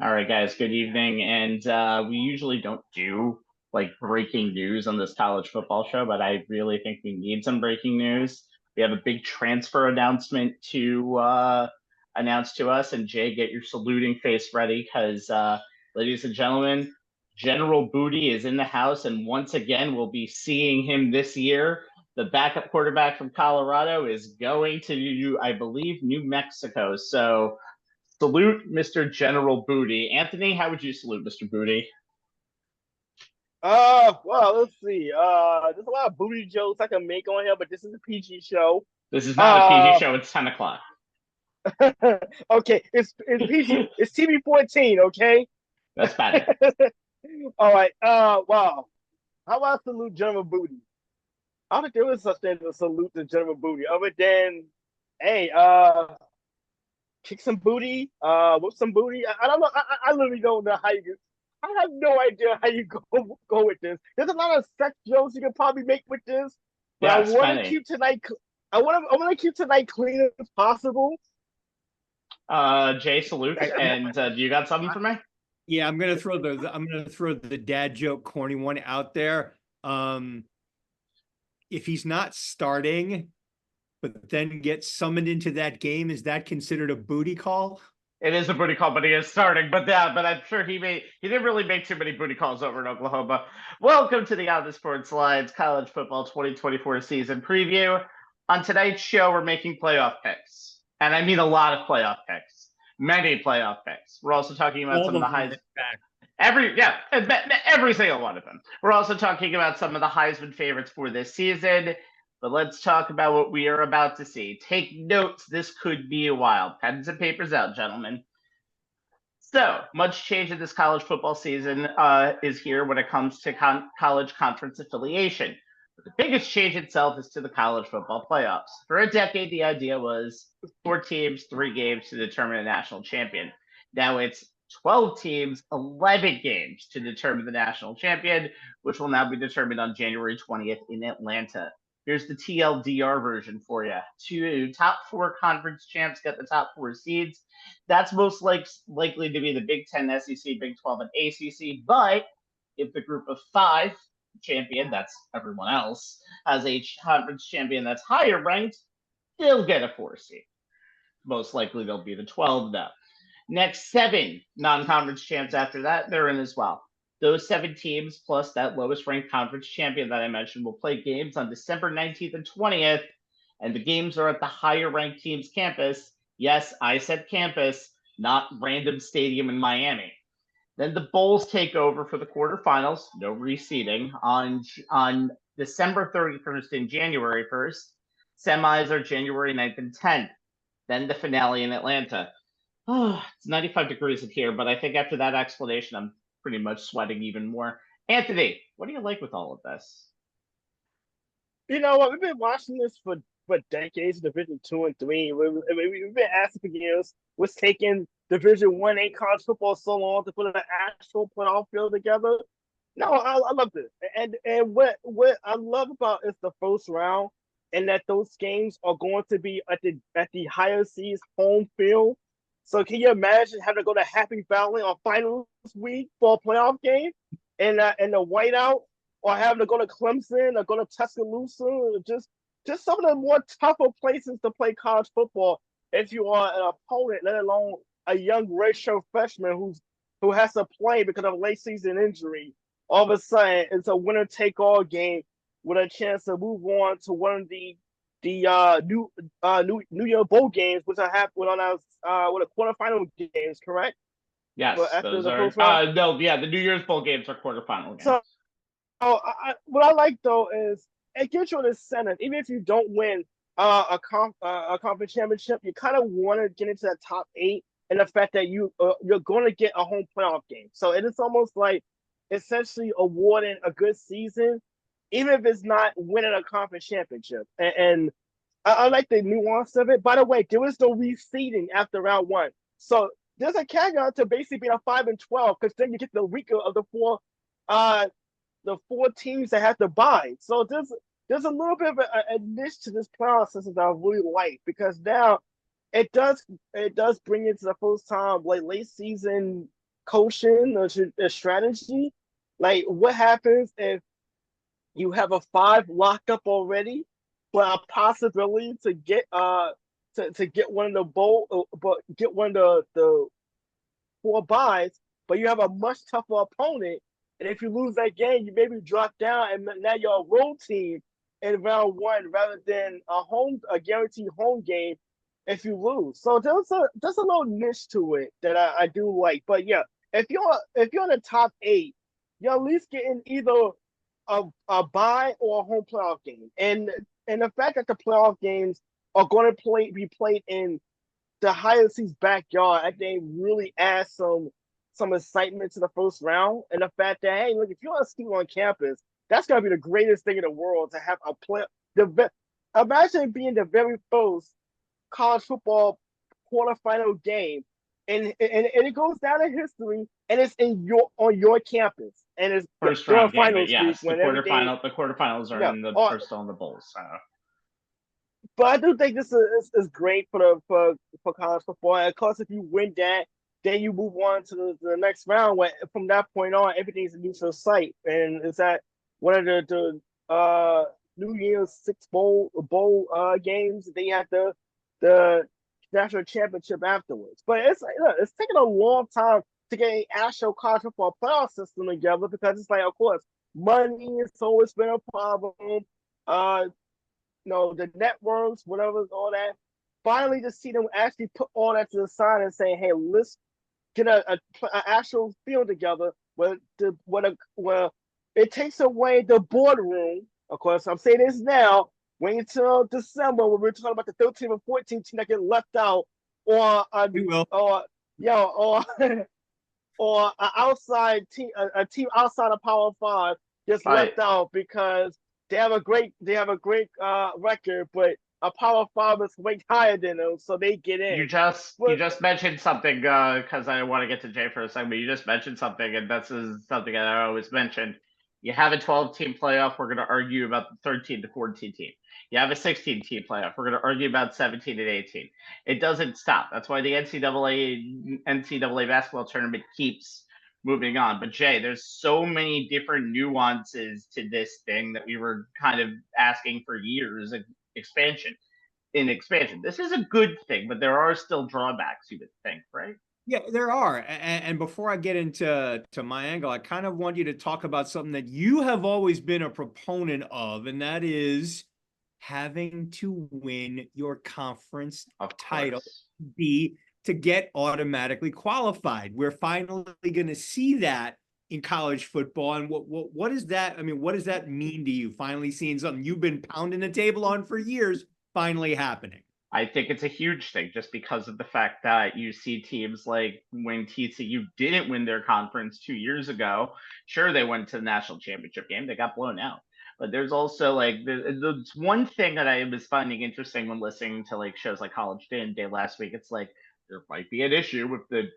All right, guys, good evening. And we usually don't do like breaking news on this college football show, but I really think we need some breaking news. We have a big transfer announcement to announce to us. And Jay, get your saluting face ready because, ladies and gentlemen, General Booty is in the house. And once again, we'll be seeing him this year. The backup quarterback from Colorado is going to, I believe, New Mexico. So, salute Mr. General Booty. Anthony, how would you salute Mr. Booty? Well, let's see. There's a lot of booty jokes I can make on here, but this is a PG show. This is not a PG Uh, show. It's 10 o'clock. okay, it's PG. It's TV-14. Okay. That's better. All right. Wow. How about salute General Booty? I don't think there was such thing as a salute to General Booty, other than, hey, kick some booty, whoop some booty. I don't know. I literally don't know how you. I have no idea how you go with this. There's a lot of sex jokes you can probably make with this, but I Yes, want to Penny. keep tonight. I want to keep tonight clean as possible. Jay salutes. And do you got something for me? Yeah, I'm gonna throw the dad joke corny one out there. If he's not starting, but then gets summoned into that game, is that considered a booty call? It is a booty call, but he is starting. But yeah, but I'm sure he didn't really make too many booty calls over in Oklahoma. Welcome to the On the Sports Lines College Football 2024 season preview. On tonight's show, we're making playoff picks. And I mean a lot of playoff picks. Many playoff picks. We're also talking about some of the highs. Every single one of them. We're also talking about some of the Heisman favorites for this season. But let's talk about what we are about to see. Take notes. This could be a while. Pens and papers out, gentlemen. So, much change in this college football season is here when it comes to college conference affiliation. But the biggest change itself is to the college football playoffs. For a decade, the idea was 4 teams, 3 games to determine a national champion. Now it's 12 teams, 11 games to determine the national champion, which will now be determined on January 20th in Atlanta. Here's the TLDR version for you. 2 top 4 conference champs get the top 4 seeds. That's most likely to be the Big Ten, SEC, Big 12, and ACC. But if the group of 5 champion, that's everyone else, has a conference champion that's higher ranked, they'll get a 4 seed. Most likely they'll be the 12 now. Next 7 non-conference champs after that, they're in as well. Those 7 teams plus that lowest ranked conference champion that I mentioned will play games on December 19th and 20th, and the games are at the higher ranked team's campus. Yes, I said campus, not random stadium in Miami. Then the bowls take over for the quarterfinals, no reseeding, on December 31st and January 1st. Semis are January 9th and 10th. Then the finale in Atlanta. Oh, it's 95 degrees in here, but I think after that explanation, I'm pretty much sweating even more. Anthony, what do you like with all of this? You know what? We've been watching this for decades. Division 2 and 3. We've been asking for years. What's taking Division 1A college football so long to put an actual playoff field together? No, I love this, and what I love about is the first round, and that those games are going to be at the higher seeds home field. So can you imagine having to go to Happy Valley on finals week for a playoff game, and the whiteout, or having to go to Clemson or go to Tuscaloosa, or just some of the more tougher places to play college football if you are an opponent, let alone a young redshirt freshman who has to play because of a late season injury. All of a sudden, it's a winner take all game with a chance to move on to one of the New Year Bowl games, which I have with the quarterfinal games, correct? Yes, After those the are. first round. No, yeah, the New Year's Bowl games are quarterfinal games. So, what I like though is it gives you an incentive, even if you don't win a conference championship, you kind of want to get into that top 8, and the fact that you're going to get a home playoff game. So it is almost like essentially awarding a good season, even if it's not winning a conference championship. And I like the nuance of it. By the way, there was no reseeding after round 1, so there's a caveat to basically being a 5-12, because then you get the weaker of the 4 teams that have to buy. So there's a little bit of a niche to this playoff system that I really like, because now it does bring it to the first time like late season coaching or a strategy. Like, what happens if you have a 5 locked up already, but a possibility to get to get one of the but get one of the 4 buys, but you have a much tougher opponent. And if you lose that game, you maybe drop down, and now you're a road team in round 1 rather than a guaranteed home game if you lose. So there's a little niche to it that I do like. But yeah, if you're in the top 8, you're at least getting either a bye or a home playoff game. And the fact that the playoff games are going to be played in the higher seed's backyard, I think really adds some excitement to the first round. And the fact that, hey, look, if you're a student on campus, that's gonna be the greatest thing in the world to have a play. Imagine being the very first college football quarterfinal game, and it goes down in history, and it's on your campus, and it's first round game. But finals yes, week the when everything. quarterfinals are Yeah, in the are still in the bowls. So. But I do think this is great for college football. And of course, if you win that, then you move on to the next round. Where from that point on, everything's a neutral site, and it's at one of the New Year's Six bowl games. Then you have the national championship afterwards. But it's taken a long time to get an actual college football playoff system together because it's like, of course, money has always been a problem. The networks, whatever, all that. Finally, to see them actually put all that to the side and say, "Hey, let's get an actual field together." Where it takes away the boardroom. Of course, I'm saying this now. Wait until December when we're talking about the 13 and 14 team that get left out, or or an outside team, a team outside of Power 5 gets left out because they have a great record, but a Power 5 is ranked higher than them, so they get in. You just mentioned something because I want to get to Jay for a second, but you just mentioned something, and this is something that I always mention. You have a 12-team playoff, we're going to argue about the 13 to 14 team. You have a 16-team playoff, we're going to argue about 17 and 18. It doesn't stop. That's why the NCAA basketball tournament keeps moving on. But Jay, there's so many different nuances to this thing that we were kind of asking for years of expansion. This is a good thing, but there are still drawbacks, you would think, right? Yeah, there are. And before I get into my angle, I kind of want you to talk about something that you have always been a proponent of, and that is having to win your conference title to get automatically qualified. We're finally going to see that in college football. And what is that? I mean, what does that mean to you? Finally seeing something you've been pounding the table on for years finally happening. I think it's a huge thing just because of the fact that you see teams like when TCU didn't win their conference 2 years ago. Sure, they went to the national championship game. They got blown out. But there's also there's one thing that I was finding interesting when listening to shows like College Day last week. It's like there might be an issue with the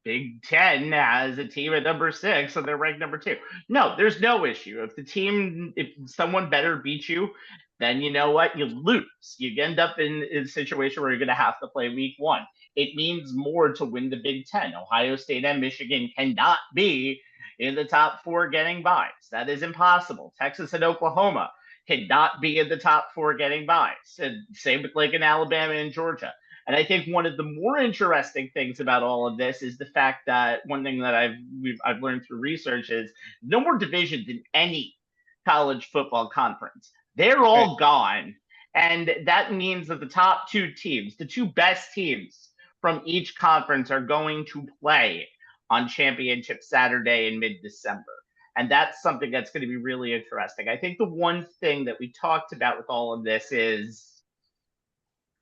Big Ten has a team at number 6 and they're ranked number 2. No, there's no issue. If someone better beat you, then you know what? You lose. You end up in a situation where you're going to have to play week 1. It means more to win the Big Ten. Ohio State and Michigan cannot be in the top 4 getting buys. That is impossible. Texas and Oklahoma cannot be in the top 4 getting buys. And same with in Alabama and Georgia. And I think one of the more interesting things about all of this is the fact that one thing that I've learned through research is no more divisions in any college football conference. They're all gone. And that means that the top 2 teams, the 2 best teams from each conference, are going to play on Championship Saturday in mid-December. And that's something that's going to be really interesting. I think the one thing that we talked about with all of this is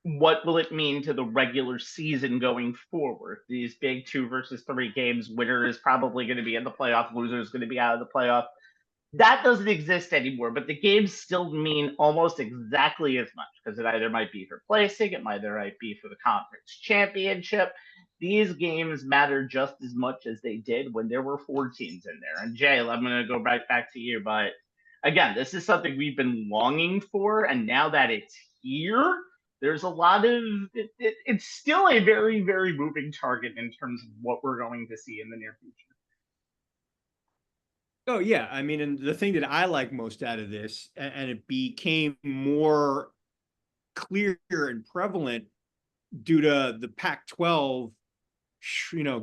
what will it mean to the regular season going forward? These big 2 versus 3 games, winner is probably going to be in the playoff, loser is going to be out of the playoff. That doesn't exist anymore, but the games still mean almost exactly as much because it either might be for placing, it might be for the conference championship. These games matter just as much as they did when there were 4 teams in there. And Jay, I'm going to go right back to you, but again, this is something we've been longing for, and now that it's here, There's a lot of it's still a very, very moving target in terms of what we're going to see in the near future. Oh yeah, I mean, and the thing that I like most out of this, and it became more clear and prevalent due to the Pac-12,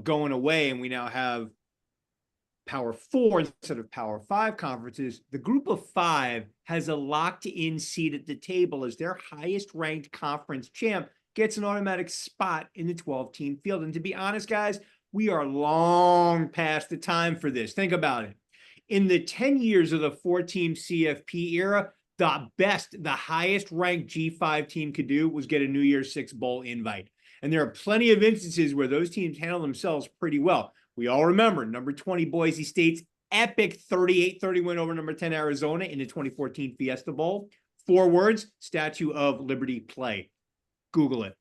going away, and we now have Power 4 instead of Power 5 conferences. The Group of 5 has a locked-in seat at the table as their highest-ranked conference champ gets an automatic spot in the 12-team field. And to be honest, guys, we are long past the time for this. Think about it. In the 10 years of the 4-team CFP era, the highest ranked G5 team could do was get a New Year's Six Bowl invite. And there are plenty of instances where those teams handle themselves pretty well. We all remember number 20 Boise State's epic 38-30 win over number 10 Arizona in the 2014 Fiesta Bowl. 4 words, Statue of Liberty play. Google it.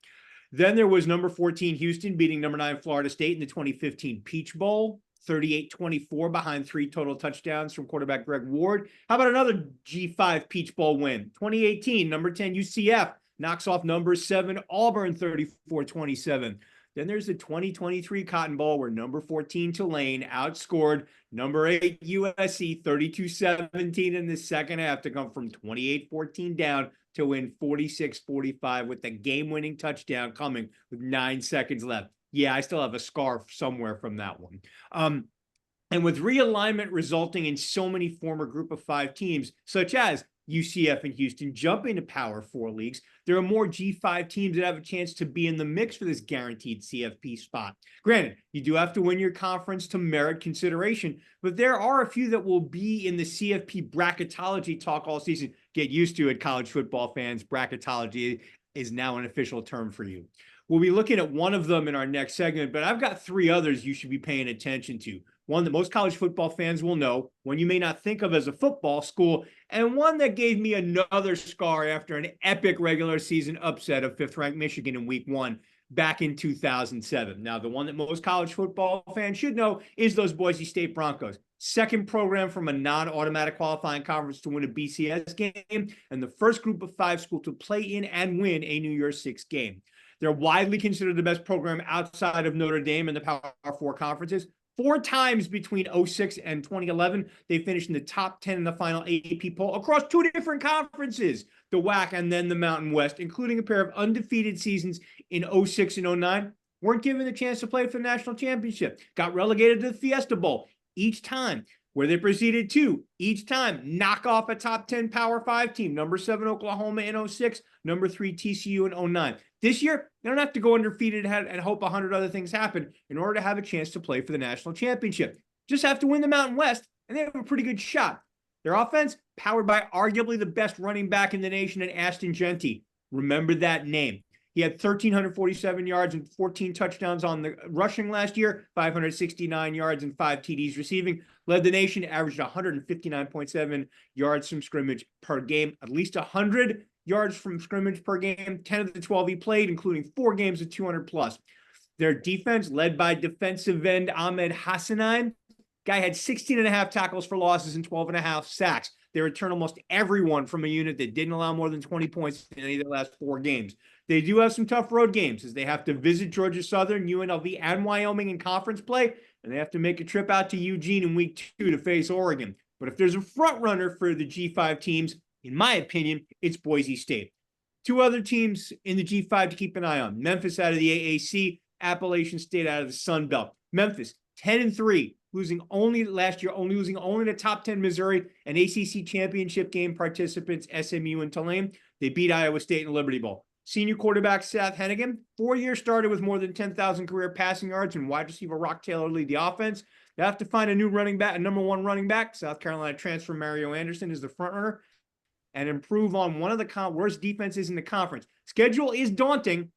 Then there was number 14 Houston beating number 9 Florida State in the 2015 Peach Bowl. 38-24 behind 3 total touchdowns from quarterback Greg Ward. How about another G5 Peach Bowl win? 2018, number 10 UCF knocks off number 7 Auburn 34-27. Then there's the 2023 Cotton Bowl where number 14 Tulane outscored number 8 USC 32-17 in the second half to come from 28-14 down to win 46-45 with the game-winning touchdown coming with 9 seconds left. Yeah, I still have a scarf somewhere from that one. And with realignment resulting in so many former Group of 5 teams, such as UCF and Houston jumping to Power 4 leagues, there are more G5 teams that have a chance to be in the mix for this guaranteed CFP spot. Granted, you do have to win your conference to merit consideration, but there are a few that will be in the CFP bracketology talk all season. Get used to it, college football fans. Bracketology is now an official term for you. We'll be looking at one of them in our next segment, but I've got 3 others you should be paying attention to. One that most college football fans will know, one you may not think of as a football school, and one that gave me another scar after an epic regular season upset of 5th-ranked Michigan in Week 1 back in 2007. Now, the one that most college football fans should know is those Boise State Broncos. Second program from a non-automatic qualifying conference to win a BCS game, and the first Group of 5 school to play in and win a New Year's Six game. They're widely considered the best program outside of Notre Dame and the Power 4 conferences. 4 times between 06 and 2011, they finished in the top 10 in the final AP poll across 2 different conferences, the WAC and then the Mountain West, including a pair of undefeated seasons in 06 and 09. Weren't given the chance to play for the national championship. Got relegated to the Fiesta Bowl each time, where they proceeded to each time knock off a top 10 Power 5 team, number 7 Oklahoma in 06, number 3 TCU in 09. This year, they don't have to go undefeated and hope 100 other things happen in order to have a chance to play for the national championship. Just have to win the Mountain West, and they have a pretty good shot. Their offense, powered by arguably the best running back in the nation in Ashton Genty. Remember that name. He had 1,347 yards and 14 touchdowns on the rushing last year, 569 yards and 5 TDs receiving. Led the nation, averaged 159.7 yards from scrimmage per game, at least 100 yards from scrimmage per game, 10 of the 12 he played, including 4 games of 200 plus. Their defense, led by defensive end Ahmed Hassanein, guy had 16.5 tackles for losses and 12.5 sacks. They returned almost everyone from a unit that didn't allow more than 20 points in any of the last 4 games. They do have some tough road games as they have to visit Georgia Southern, UNLV, and Wyoming in conference play, and they have to make a trip out to Eugene in week 2 to face Oregon. But if there's a front runner for the G5 teams, in my opinion, it's Boise State. 2 other teams in the G5 to keep an eye on. Memphis out of the AAC, Appalachian State out of the Sun Belt. Memphis, 10-3, losing only last year, losing to top 10 Missouri and ACC championship game participants SMU and Tulane. They beat Iowa State in the Liberty Bowl. Senior quarterback Seth Hennigan, 4-year starter with more than 10,000 career passing yards, and wide receiver Rock Taylor lead the offense. They have to find a new running back, a number 1 running back. South Carolina transfer Mario Anderson is the front runner, and improve on one of the worst defenses in the conference. Schedule is daunting.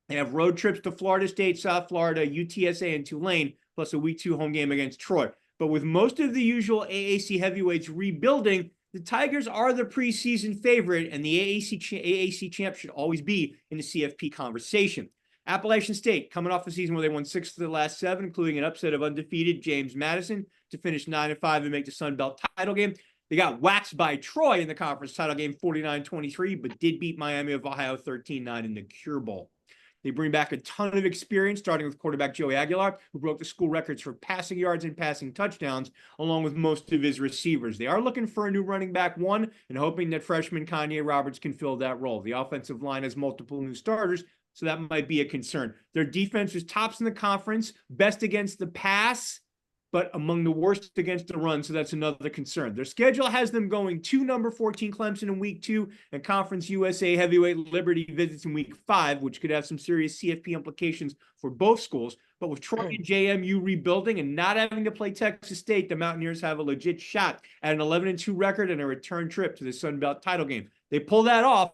They have road trips to Florida State, South Florida, UTSA, and Tulane, plus a week 2 home game against Troy. But with most of the usual AAC heavyweights rebuilding, the Tigers are the preseason favorite, and the AAC champ should always be in the CFP conversation. Appalachian State, coming off a season where they won 6 of the last 7, including an upset of undefeated James Madison to finish 9-5 and make the Sun Belt title game. They got waxed by Troy in the conference title game 49-23, but did beat Miami of Ohio 13-9 in the Cure Bowl. They bring back a ton of experience, starting with quarterback Joey Aguilar, who broke the school records for passing yards and passing touchdowns, along with most of his receivers. They are looking for a new running back one and hoping that freshman Kanye Roberts can fill that role. The offensive line has multiple new starters, so that might be a concern. Their defense is tops in the conference, best against the pass, but among the worst against the run, so that's another concern. Their schedule has them going to number 14 Clemson in week 2 and Conference USA heavyweight Liberty visits in week 5, which could have some serious CFP implications for both schools. But with Troy and JMU rebuilding and not having to play Texas State, the Mountaineers have a legit shot at an 11-2 record and a return trip to the Sun Belt title game. They pull that off,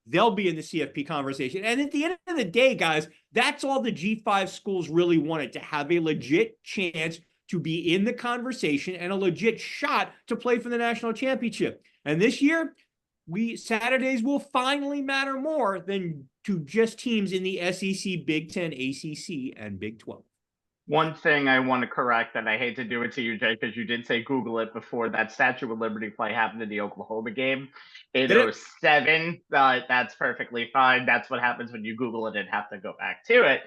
they'll be in the CFP conversation. And at the end of the day, guys, that's all the G5 schools really wanted, to have a legit chance to be in the conversation and a legit shot to play for the national championship. And this year, Saturdays will finally matter more than to just teams in the SEC, Big Ten, ACC, and Big 12. One thing I want to correct, and I hate to do it to you, Jay, because you did say Google it before, that Statue of Liberty play happened in the Oklahoma game in 07. That's perfectly fine. That's what happens when you Google it and have to go back to it.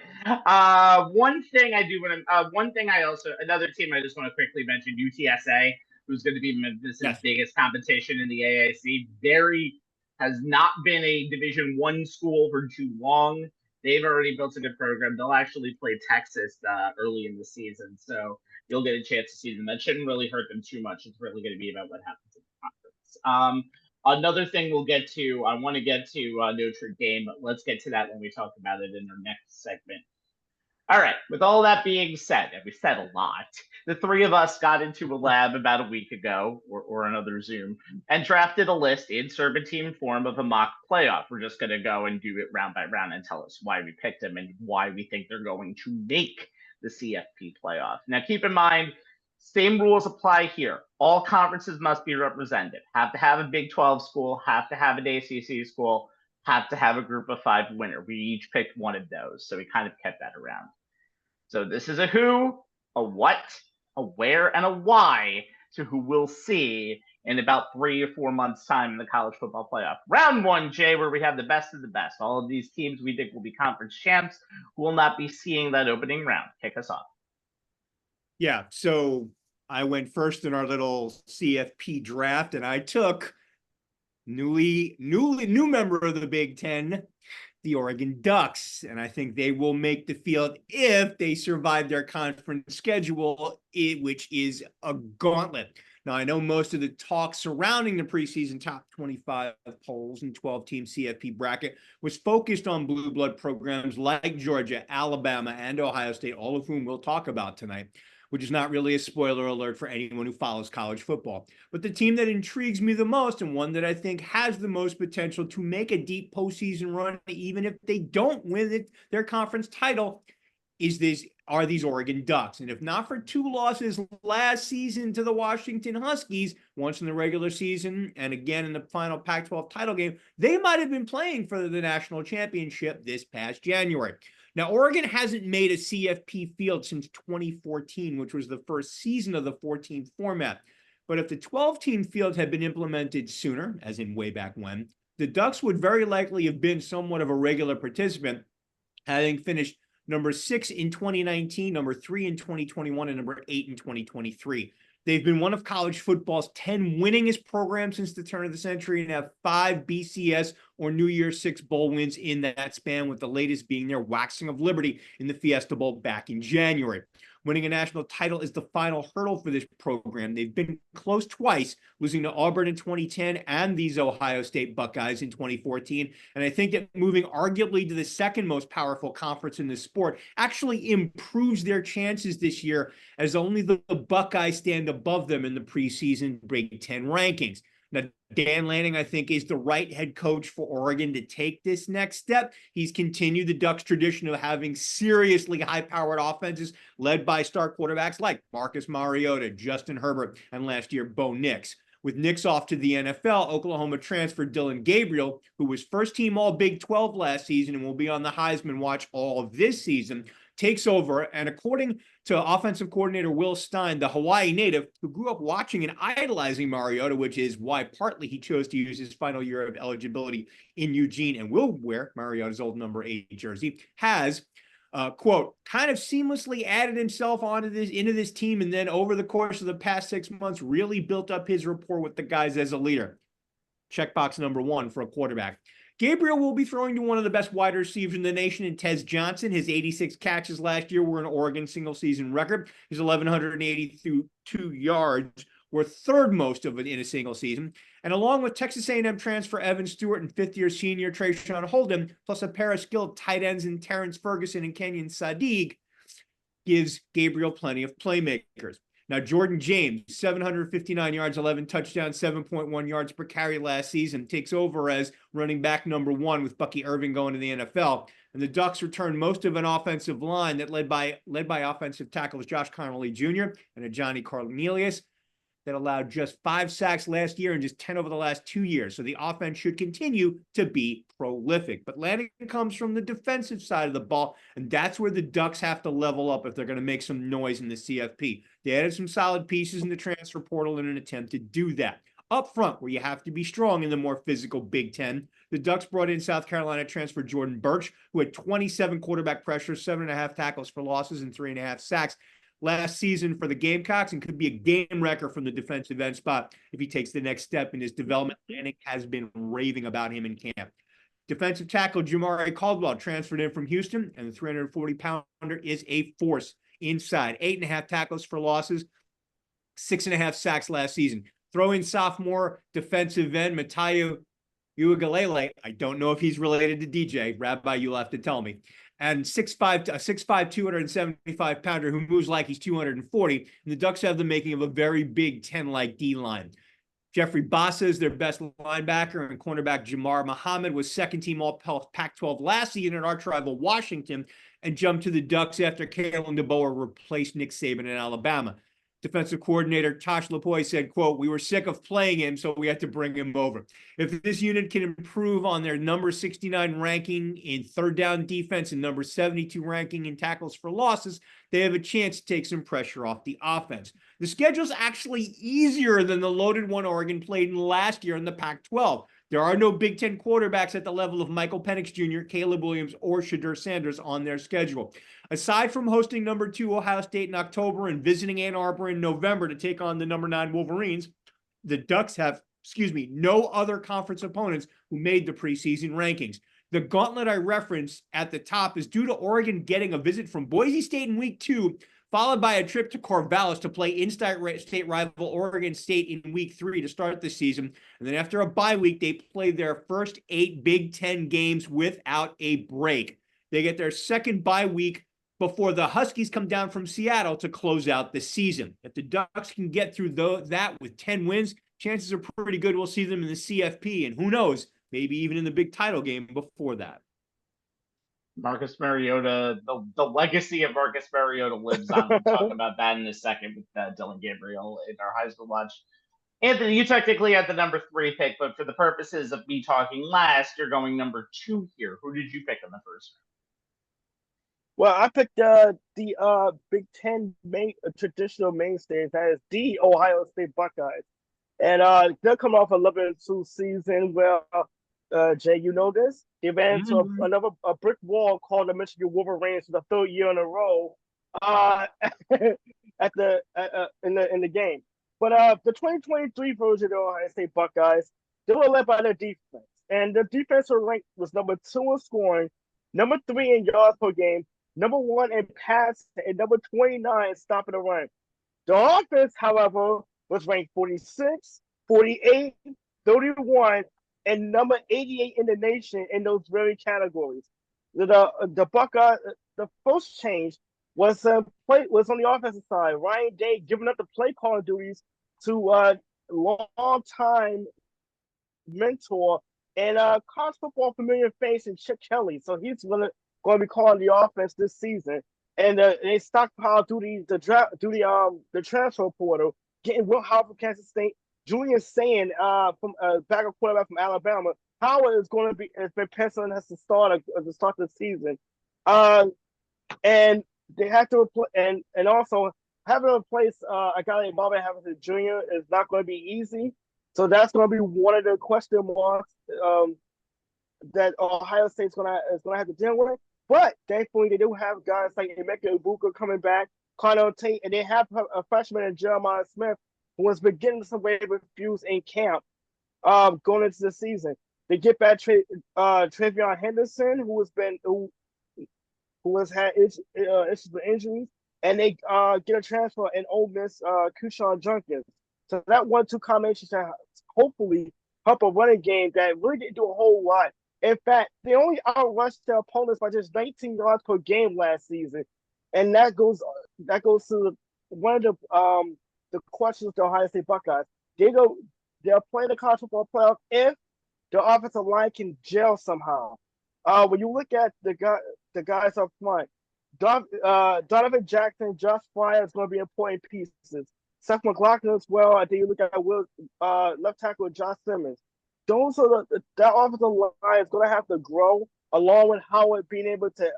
One thing I also, another team I just want to quickly mention, UTSA, who's going to be Memphis's biggest competition in the AAC. Has not been a Division I school for too long. They've already built a good program. They'll actually play Texas early in the season, so you'll get a chance to see them. That shouldn't really hurt them too much. It's really going to be about what happens in the conference. Another thing we'll get to, I want to get to Notre Dame, but let's get to that when we talk about it in our next segment. All right, with all that being said, and we said a lot, the three of us got into a lab about a week ago, or another Zoom, and drafted a list in serpentine form of a mock playoff. We're just going to go and do it round by round and tell us why we picked them and why we think they're going to make the CFP playoff. Now, keep in mind, same rules apply here. All conferences must be represented. Have to have a Big 12 school, have to have an ACC school, have to have a group of 5 winner. We each picked one of those, so we kind of kept that around. So this is a who, a what, a where, and a why to who we'll see in about 3 or 4 months' time in the college football playoff. Round 1, Jay, where we have the best of the best. All of these teams we think will be conference champs who will not be seeing that opening round. Kick us off. Yeah, so I went first in our little CFP draft, and I took new member of the Big Ten, the Oregon Ducks, and I think they will make the field if they survive their conference schedule, which is a gauntlet. Now, I know most of the talk surrounding the preseason top 25 polls and 12-team CFP bracket was focused on blue blood programs like Georgia, Alabama, and Ohio State, all of whom we'll talk about tonight, which is not really a spoiler alert for anyone who follows college football. But the team that intrigues me the most, and one that I think has the most potential to make a deep postseason run, even if they don't win their conference title, are these Oregon Ducks. And if not for 2 losses last season to the Washington Huskies, once in the regular season and again in the final Pac-12 title game, they might have been playing for the national championship this past January. Now, Oregon hasn't made a CFP field since 2014, which was the first season of the 14 format. But if the 12-team field had been implemented sooner, as in way back when, the Ducks would very likely have been somewhat of a regular participant, having finished number 6 in 2019, number 3 in 2021, and number 8 in 2023. They've been one of college football's 10 winningest programs since the turn of the century and have 5 BCS or New Year's 6 bowl wins in that span, with the latest being their waxing of Liberty in the Fiesta Bowl back in January. Winning a national title is the final hurdle for this program. They've been close twice, losing to Auburn in 2010 and these Ohio State Buckeyes in 2014. And I think that moving arguably to the second most powerful conference in the sport actually improves their chances this year, as only the Buckeyes stand above them in the preseason Big Ten rankings. Now, Dan Lanning, I think, is the right head coach for Oregon to take this next step. He's continued the Ducks' tradition of having seriously high-powered offenses led by star quarterbacks like Marcus Mariota, Justin Herbert, and last year, Bo Nix. With Nix off to the NFL, Oklahoma transferred Dylan Gabriel, who was first-team All-Big 12 last season and will be on the Heisman watch all of this season, takes over, and according to offensive coordinator Will Stein, the Hawaii native who grew up watching and idolizing Mariota, which is why partly he chose to use his final year of eligibility in Eugene and will wear Mariota's old number 8 jersey, has quote, kind of seamlessly added himself into this team, and then over the course of the past 6 months really built up his rapport with the guys as a leader. Checkbox number 1 for a quarterback. Gabriel will be throwing to one of the best wide receivers in the nation in Tez Johnson. His 86 catches last year were an Oregon single-season record. His 1,182 yards were third most of it in a single season. And along with Texas A&M transfer Evan Stewart and fifth-year senior Trayshawn Holden, plus a pair of skilled tight ends in Terrence Ferguson and Kenyon Sadiq, gives Gabriel plenty of playmakers. Now, Jordan James, 759 yards, 11 touchdowns, 7.1 yards per carry last season, takes over as running back number 1 with Bucky Irving going to the NFL. And the Ducks return most of an offensive line that led by offensive tackles Josh Connolly Jr. and a Johnny Cornelius that allowed just 5 sacks last year and just 10 over the last 2 years. So the offense should continue to be prolific. But landing comes from the defensive side of the ball, and that's where the Ducks have to level up if they're going to make some noise in the CFP. They added some solid pieces in the transfer portal in an attempt to do that. Up front, where you have to be strong in the more physical Big Ten, the Ducks brought in South Carolina transfer Jordan Birch, who had 27 quarterback pressures, 7.5 tackles for losses, and 3.5 sacks last season for the Gamecocks, and could be a game wrecker from the defensive end spot if he takes the next step in his development. Lanning has been raving about him in camp. Defensive tackle Jamari Caldwell transferred in from Houston, and the 340-pounder is a force inside. 8.5 tackles for losses, 6.5 sacks last season. Throw in sophomore defensive end Matayo Uiagalelei. I don't know if he's related to DJ. Rabbi, you'll have to tell me. And 6'5", 275-pounder who moves like he's 240. And the Ducks have the making of a very Big Ten-like D-line. Jeffrey Bassa is their best linebacker, and cornerback Jamar Muhammad was second-team All-Pac-12 last season at arch rival Washington and jumped to the Ducks after Kalen DeBoer replaced Nick Saban in Alabama. Defensive coordinator Tosh Lapoy said, quote, "We were sick of playing him, so we had to bring him over. If this unit can improve on their number 69 ranking in third down defense and number 72 ranking in tackles for losses, they have a chance to take some pressure off the offense." The schedule's actually easier than the loaded one Oregon played in last year in the Pac-12. There are no Big Ten quarterbacks at the level of Michael Penix Jr., Caleb Williams, or Shadur Sanders on their schedule. Aside from hosting number 2 Ohio State in October and visiting Ann Arbor in November to take on the number 9 Wolverines, the Ducks have, no other conference opponents who made the preseason rankings. The gauntlet I referenced at the top is due to Oregon getting a visit from Boise State in week 2, followed by a trip to Corvallis to play in-state rival Oregon State in week 3 to start the season. And then after a bye week, they play their first 8 Big Ten games without a break. They get their second bye week before the Huskies come down from Seattle to close out the season. If the Ducks can get through that with 10 wins, chances are pretty good we'll see them in the CFP, and who knows, maybe even in the big title game before that. Marcus Mariota, the legacy of Marcus Mariota lives on. We'll talk about that in a second with Dylan Gabriel in our Heisman Watch. Anthony, you technically had the number 3 pick, but for the purposes of me talking last, you're going number 2 here. Who did you pick in the first round? Well, I picked the Big Ten traditional mainstays. That is the Ohio State Buckeyes. And they're coming off a 11-2 season. Well, Jay, you know this. They ran into another brick wall called the Michigan Wolverines for the 3rd year in a row in the game. But the 2023 version of the Ohio State Buckeyes, they were led by their defense. And the defensive rank was number 2 in scoring, number 3 in yards per game, number 1 in pass, and number 29 in stopping the run. The offense, however, was ranked 46, 48, 31, and number 88 in the nation in those very categories. The Buckeye, the first change was on the offensive side. Ryan Day giving up the play calling duties to long-time mentor and college football familiar face in Chip Kelly. So he's going to be calling the offense this season. And they stockpile through the transfer portal, getting Will Howard from Kansas State, Julian Sand from backup quarterback from Alabama. Howard has been penciling us to start the season. And they have to and also having to replace a guy like Bobby Hamilton Jr. is not going to be easy. So that's going to be one of the question marks that Ohio State's is gonna have to deal with. But thankfully, they do have guys like Emeka Ibuka coming back, Connor Tate, and they have a freshman in Jeremiah Smith who has been getting some wave reviews in camp going into the season. They get back Travion Henderson, who has had issues with injuries, and they get a transfer in Ole Miss, Kushan Jenkins. So that 1-2 combination should hopefully help a running game that really didn't do a whole lot. In fact, they only outrushed their opponents by just 19 yards per game last season, and that goes to one of the questions to Ohio State Buckeyes. They're playing the college football playoff if the offensive line can gel somehow. When you look at the guys up front, Donovan Jackson, Josh Fryer is going to be important pieces. Seth McLaughlin as well. I think you look at left tackle Josh Simmons. Those are that offensive line is going to have to grow along with Howard being able to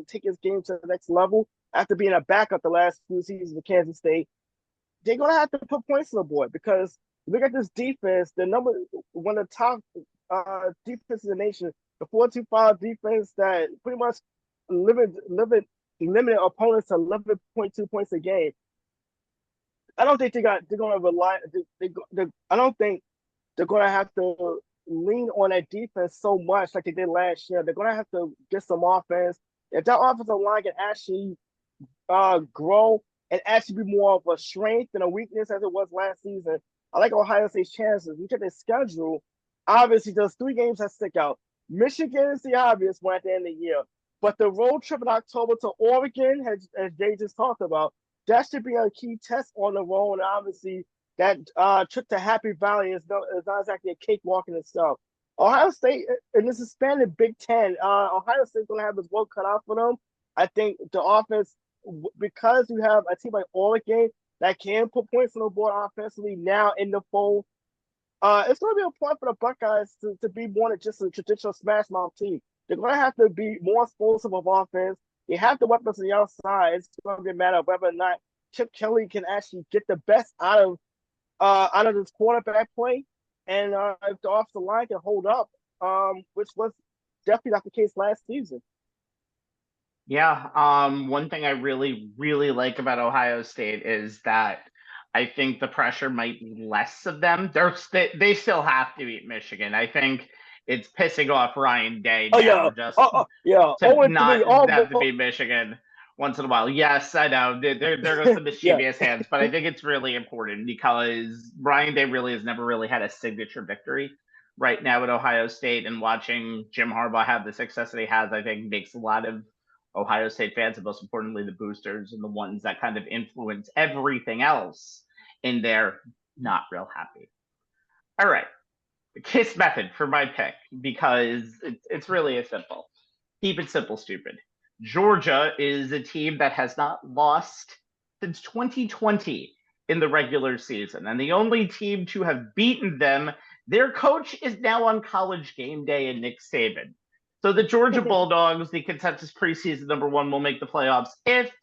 take his game to the next level after being a backup the last few seasons of Kansas State. They're going to have to put points on the board because look at this defense. One of the top defenses in the nation, the 4-2-5 defense that pretty much limited opponents to 11.2 points a game. I don't think they're going to rely. I don't think they're going to have to lean on that defense so much like they did last year. They're going to have to get some offense. If that offensive line can actually grow and actually be more of a strength than a weakness as it was last season, I like Ohio State's chances. Look at their schedule. Obviously, there's 3 games that stick out. Michigan is the obvious one at the end of the year. But the road trip in October to Oregon, as Jay just talked about, that should be a key test on the road. And obviously, that trip to Happy Valley is not exactly a cakewalk in itself. Ohio State, in this expanded Big Ten, Ohio State's going to have his work cut out for them. I think the offense, because you have a team like Oregon that can put points on the board offensively now in the fold, it's going to be a point for the Buckeyes to be more than just a traditional smash mouth team. They're going to have to be more explosive of offense. They have the weapons on the outside. It's going to be a matter of whether or not Chip Kelly can actually get the best out of this quarterback play, and if the offensive line can hold up, which was definitely not the case last season. Yeah, one thing I really, really like about Ohio State is that I think the pressure might be less of them. They still have to beat Michigan. I think it's pissing off Ryan Day now to not have to beat Michigan once in a while. Yes, I know. There goes the mischievous hands, but I think it's really important because Ryan Day really has never really had a signature victory right now at Ohio State, and watching Jim Harbaugh have the success that he has, I think makes a lot of Ohio State fans, and most importantly, the boosters and the ones that kind of influence everything else in there, not real happy. All right. The KISS method for my pick, because it's really a simple. Keep it simple, stupid. Georgia is a team that has not lost since 2020 in the regular season, and the only team to have beaten them, their coach is now on College Game Day and Nick Saban. So the Georgia Bulldogs, the consensus preseason #1, will make the playoffs if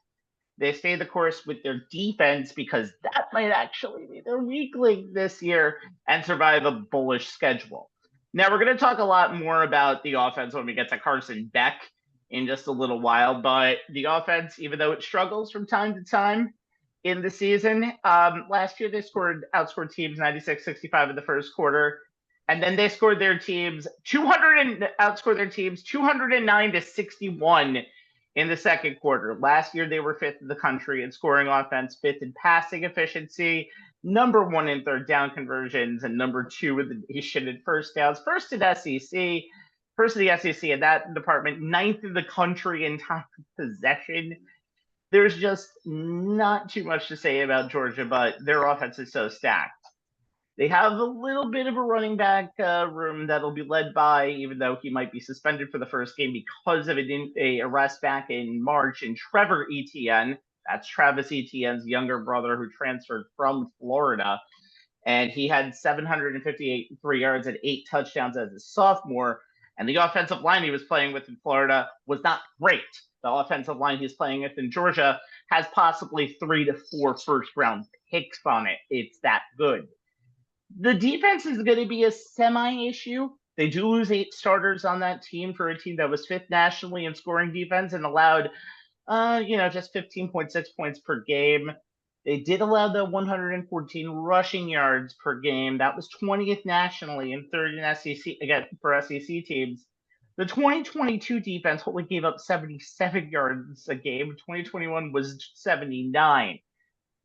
they stay the course with their defense, because that might actually be their weak link this year, and survive a bullish schedule. Now, we're going to talk a lot more about the offense when we get to Carson Beck in just a little while, but the offense, even though it struggles from time to time in the season, last year they outscored teams 96-65 in the first quarter, and then they outscored their teams 209-61 in the second quarter. Last year, they were 5th in the country in scoring offense, 5th in passing efficiency, #1 in third down conversions, and #2 in the nation in first downs. First in the SEC in that department, 9th in the country in time of possession. There's just not too much to say about Georgia, but their offense is so stacked. They have a little bit of a running back room that'll be led by, even though he might be suspended for the first game because of an arrest back in March, and Trevor Etienne. That's Travis Etienne's younger brother who transferred from Florida. And he had 753 yards and 8 touchdowns as a sophomore. And the offensive line he was playing with in Florida was not great. the offensive line he's playing with in Georgia has possibly 3 to 4 first-round picks on it. It's that good. The defense is going to be a semi-issue. They do lose 8 starters on that team for a team that was 5th nationally in scoring defense and allowed, just 15.6 points per game. They did allow the 114 rushing yards per game. That was 20th nationally and 3rd in SEC again for SEC teams. The 2022 defense only gave up 77 yards a game. 2021 was 79.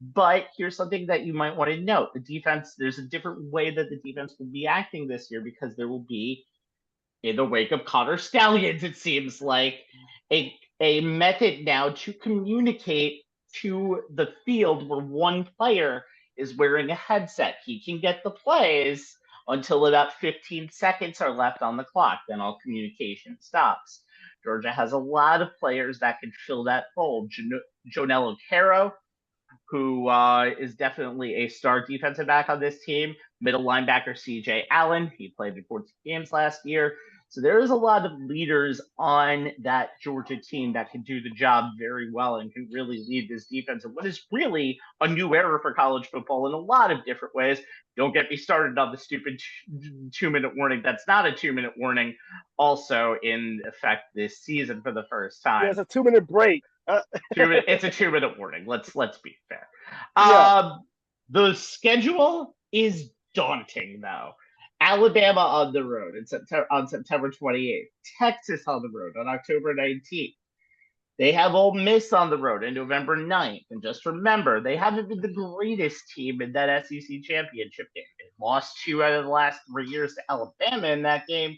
But here's something that you might want to note. The defense, there's a different way that the defense will be acting this year because there will be, in the wake of Connor Stallions, it seems like, a method now to communicate to the field where one player is wearing a headset. He can get the plays until about 15 seconds are left on the clock. Then all communication stops. Georgia has a lot of players that can fill that role. Jonel O'Caro, who is definitely a star defensive back on this team. Middle linebacker C.J. Allen. He played in 14 games last year. So there is a lot of leaders on that Georgia team that can do the job very well and can really lead this defense in what is really a new era for college football in a lot of different ways. Don't get me started on the stupid 2-minute warning. That's not a 2-minute warning. Also in effect this season for the first time. Yeah, it's a 2-minute break. It's a 2-minute warning. Let's be fair. Yeah. The schedule is daunting, though. Alabama on the road on September 28th. Texas on the road on October 19th. They have Ole Miss on the road on November 9th. And just remember, they haven't been the greatest team in that SEC championship game. They lost 2 out of the last 3 years to Alabama in that game.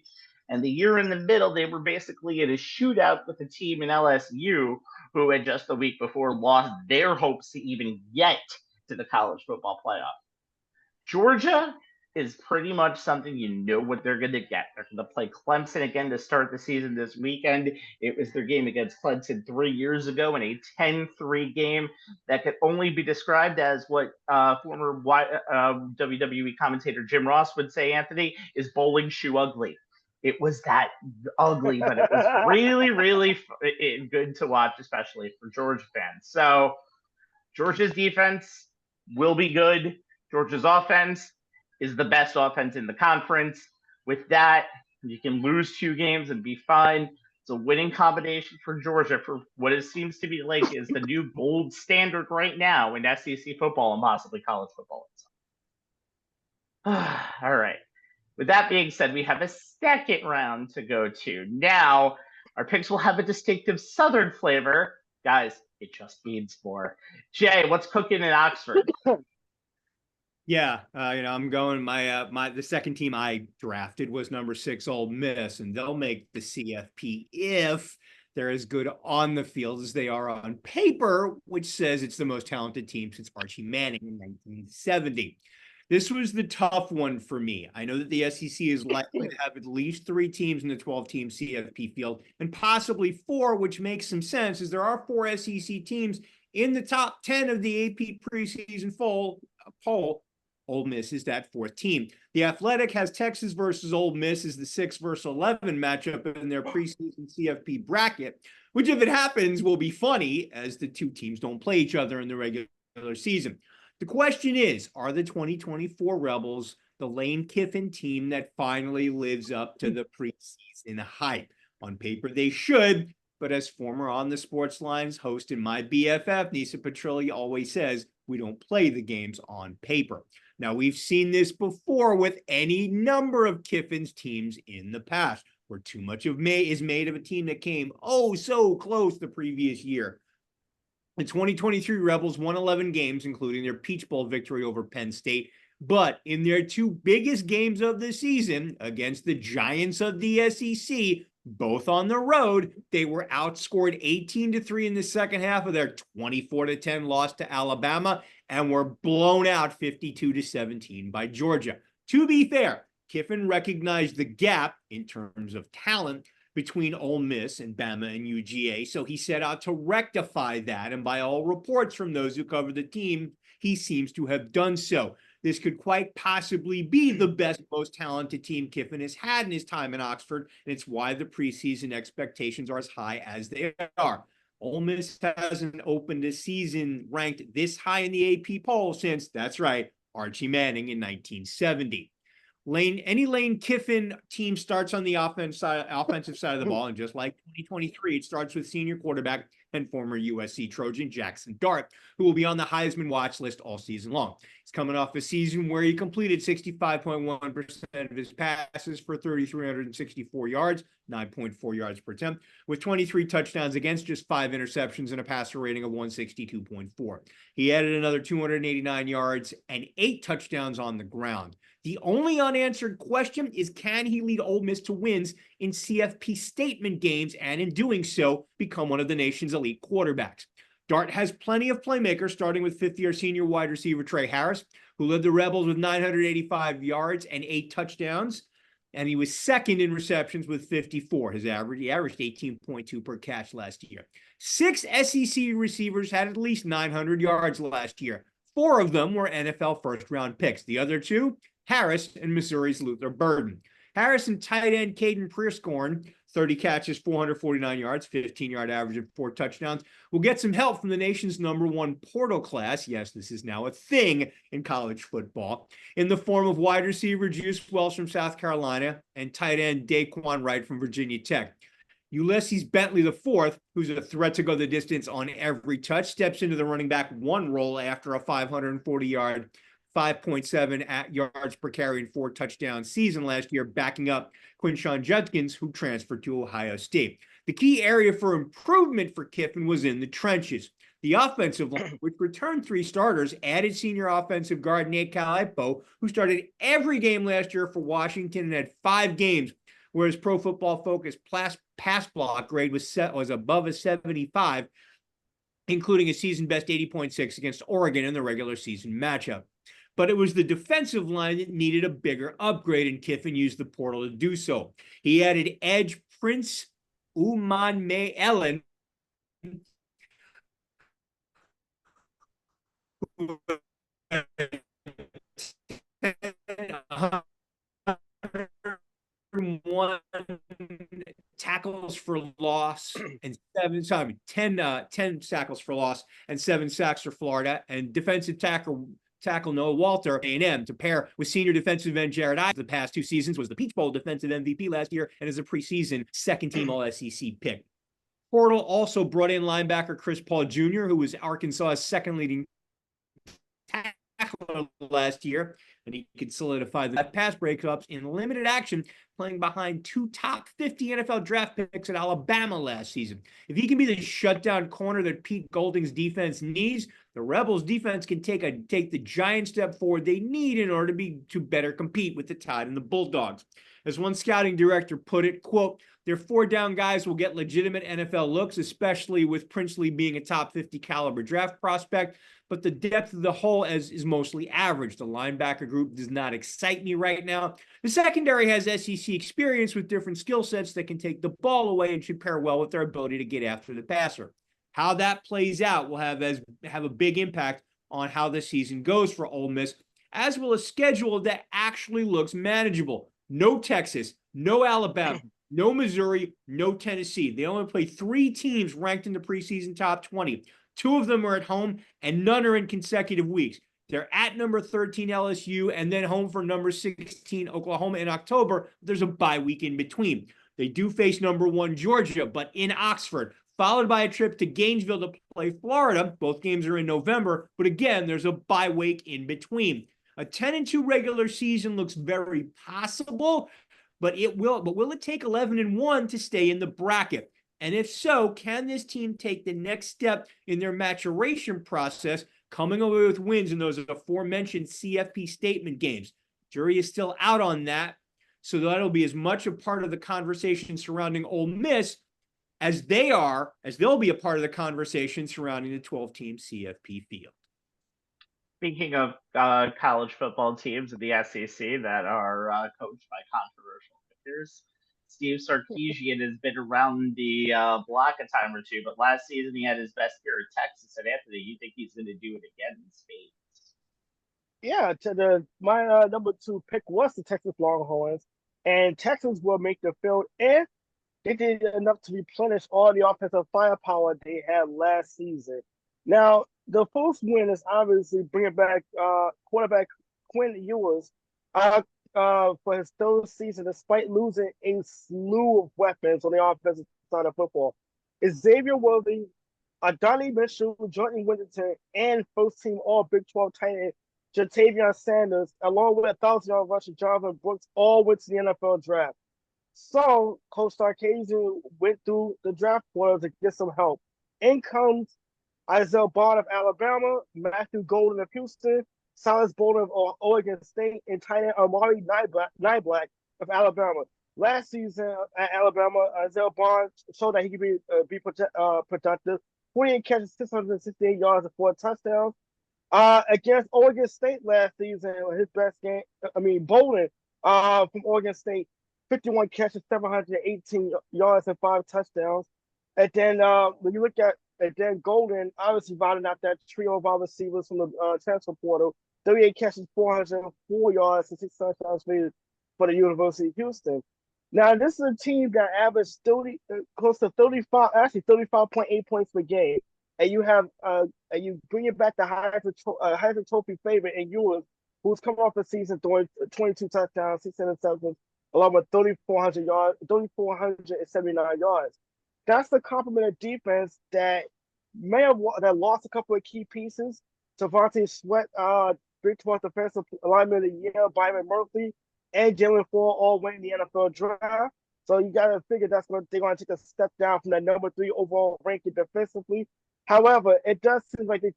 And the year in the middle, they were basically in a shootout with a team in LSU who had just the week before lost their hopes to even get to the college football playoff. Georgia is pretty much something you know what they're going to get. They're going to play Clemson again to start the season this weekend. It was their game against Clemson 3 years ago in a 10-3 game that could only be described as what former WWE commentator Jim Ross would say, Anthony, is bowling shoe ugly. It was that ugly, but it was really, really good to watch, especially for Georgia fans. So Georgia's defense will be good. Georgia's offense is the best offense in the conference. With that, you can lose 2 games and be fine. It's a winning combination for Georgia for what it seems to be like is the new gold standard right now in SEC football and possibly college football. All right. With that being said, we have a second round to go to. Now, our picks will have a distinctive Southern flavor. Guys, it just means more. Jay, what's cooking in Oxford? Yeah, I'm going. The second team I drafted was number 6 Ole Miss, and they'll make the CFP if they're as good on the field as they are on paper, which says it's the most talented team since Archie Manning in 1970. This was the tough one for me. I know that the SEC is likely to have at least 3 teams in the 12-team CFP field, and possibly 4, which makes some sense, as there are 4 SEC teams in the top 10 of the AP preseason poll. Ole Miss is that 4th team. The Athletic has Texas versus Ole Miss as the 6 versus 11 matchup in their preseason CFP bracket, which, if it happens, will be funny as the 2 teams don't play each other in the regular season. The question is, are the 2024 Rebels the Lane Kiffin team that finally lives up to the preseason hype? On paper, they should, but as former On the Sports Lines host and my BFF, Nisa Petrilli, always says, we don't play the games on paper. Now, we've seen this before with any number of Kiffin's teams in the past, where too much is made of a team that came so close the previous year. The 2023 Rebels won 11 games, including their Peach Bowl victory over Penn State. But in their 2 biggest games of the season against the Giants of the SEC, both on the road, they were outscored 18-3 in the second half of their 24-10 loss to Alabama and were blown out 52-17 by Georgia. To be fair, Kiffin recognized the gap in terms of talent between Ole Miss and Bama and UGA, so he set out to rectify that, and by all reports from those who cover the team, he seems to have done so. this could quite possibly be the best, most talented team Kiffin has had in his time in Oxford, and it's why the preseason expectations are as high as they are. Ole Miss hasn't opened a season ranked this high in the AP poll since, that's right, Archie Manning in 1970. Any Lane Kiffin team starts on the offensive side of the ball, and just like 2023, it starts with senior quarterback and former USC Trojan Jackson Dart, who will be on the Heisman watch list all season long. He's coming off a season where he completed 65.1% of his passes for 3,364 yards, 9.4 yards per attempt, with 23 touchdowns against just 5 interceptions and a passer rating of 162.4. He added another 289 yards and 8 touchdowns on the ground. The only unanswered question is, can he lead Ole Miss to wins in CFP statement games, and in doing so, become one of the nation's elite quarterbacks? Dart has plenty of playmakers, starting with fifth-year senior wide receiver Trey Harris, who led the Rebels with 985 yards and 8 touchdowns, and he was second in receptions with 54. He averaged 18.2 per catch last year. 6 SEC receivers had at least 900 yards last year. 4 of them were NFL first-round picks. The other 2, Harris and Missouri's Luther Burden. Harris and tight end Caden Prieskorn, 30 catches, 449 yards, 15-yard average, and 4 touchdowns, will get some help from the nation's #1 portal class. Yes, this is now a thing in college football, in the form of wide receiver Juice Wells from South Carolina and tight end Daquan Wright from Virginia Tech. Ulysses Bentley IV, who's a threat to go the distance on every touch, steps into the running back 1 role after a 540-yard 5.7 yards per carry and 4 touchdown season last year, backing up Quinshawn Judkins, who transferred to Ohio State. The key area for improvement for Kiffin was in the trenches. The offensive line, which returned 3 starters, added senior offensive guard Nate Calaipo, who started every game last year for Washington and had 5 games where his Pro Football Focus pass block grade was above a 75, including a season-best 80.6 against Oregon in the regular season matchup. But it was the defensive line that needed a bigger upgrade, and Kiffin used the portal to do so. He added edge Prince Uman Ellen, one tackles for loss and 10 tackles for loss and 7 sacks for Florida, and defensive tackle Noah Walter, A&M, to pair with senior defensive end Jared Ives. The past 2 seasons was the Peach Bowl defensive MVP last year and is a preseason second-team All-SEC pick. Portal also brought in linebacker Chris Paul Jr., who was Arkansas's second leading tackler last year, and he could solidify the pass breakups in limited action, playing behind 2 top 50 NFL draft picks at Alabama last season. If he can be the shutdown corner that Pete Golding's defense needs, the Rebels defense can take the giant step forward they need in order to better compete with the Tide and the Bulldogs. As one scouting director put it, quote, "Their 4-down guys will get legitimate NFL looks, especially with Princely being a top 50 caliber draft prospect, but the depth of the whole is mostly average. The linebacker group does not excite me right now. The secondary has SEC experience with different skill sets that can take the ball away and should pair well with their ability to get after the passer." How that plays out will have a big impact on how the season goes for Ole Miss, as will a schedule that actually looks manageable. No Texas, no Alabama, no Missouri, no Tennessee. They only play 3 teams ranked in the preseason top 20. 2 of them are at home, and none are in consecutive weeks. They're at number 13 LSU and then home for number 16 Oklahoma in October. There's a bye week in between. They do face number 1 Georgia, but in Oxford, followed by a trip to Gainesville to play Florida. Both games are in November, but again, there's a bye week in between. A 10-2 regular season looks very possible, but will it take 11-1 to stay in the bracket? And if so, can this team take the next step in their maturation process, coming away with wins in those aforementioned CFP statement games? Jury is still out on that, so that'll be as much a part of the conversation surrounding Ole Miss as they'll be a part of the conversation surrounding the 12-team CFP field. Speaking of college football teams in the SEC that are coached by controversial figures, Steve Sarkisian has been around the block a time or 2, but last season he had his best year at Texas and Anthony. You think he's going to do it again in spades? Yeah, my number 2 pick was the Texas Longhorns, and Texas will make the field if they did enough to replenish all the offensive firepower they had last season. Now, the first win is obviously bringing back quarterback Quinn Ewers for his third season, despite losing a slew of weapons on the offensive side of football. Xavier Worthy, Donnie Mitchell, Jordan Winterton, and first-team All-Big 12 tight end Jatavion Sanders, along with 1,000-yard rusher Jonathan Brooks, all went to the NFL draft. So Coach Sarkisian went through the draft portal to get some help. In comes Isaiah Bond of Alabama, Matthew Golden of Houston, Silas Bolden of Oregon State, and tight end Amari Niblack of Alabama. Last season at Alabama, Isaiah Bond showed that he could be productive. 48 catches, 668 yards, and 4 touchdowns. Against Oregon State last season, his best game, Bolden from Oregon State, 51 catches, 718 yards, and 5 touchdowns. And then when you look at Golden, obviously rounding out that trio of our receivers from the transfer portal, 38 catches, 404 yards, and 6 touchdowns for the University of Houston. Now, this is a team that averaged close to 35.8 points per game. And you have and you bring it back to Heisman Trophy favorite in Ewers, who's come off the season throwing 22 touchdowns, 6 interceptions, along with 3,479 yards. That's the complement of defense that lost a couple of key pieces. Devontae Sweat, Big 12 Defensive Lineman of the Year, Byron Murphy, and Jalen Ford all went in the NFL draft. So you got to figure they're going to take a step down from that number 3 overall ranking defensively. However, it does seem like they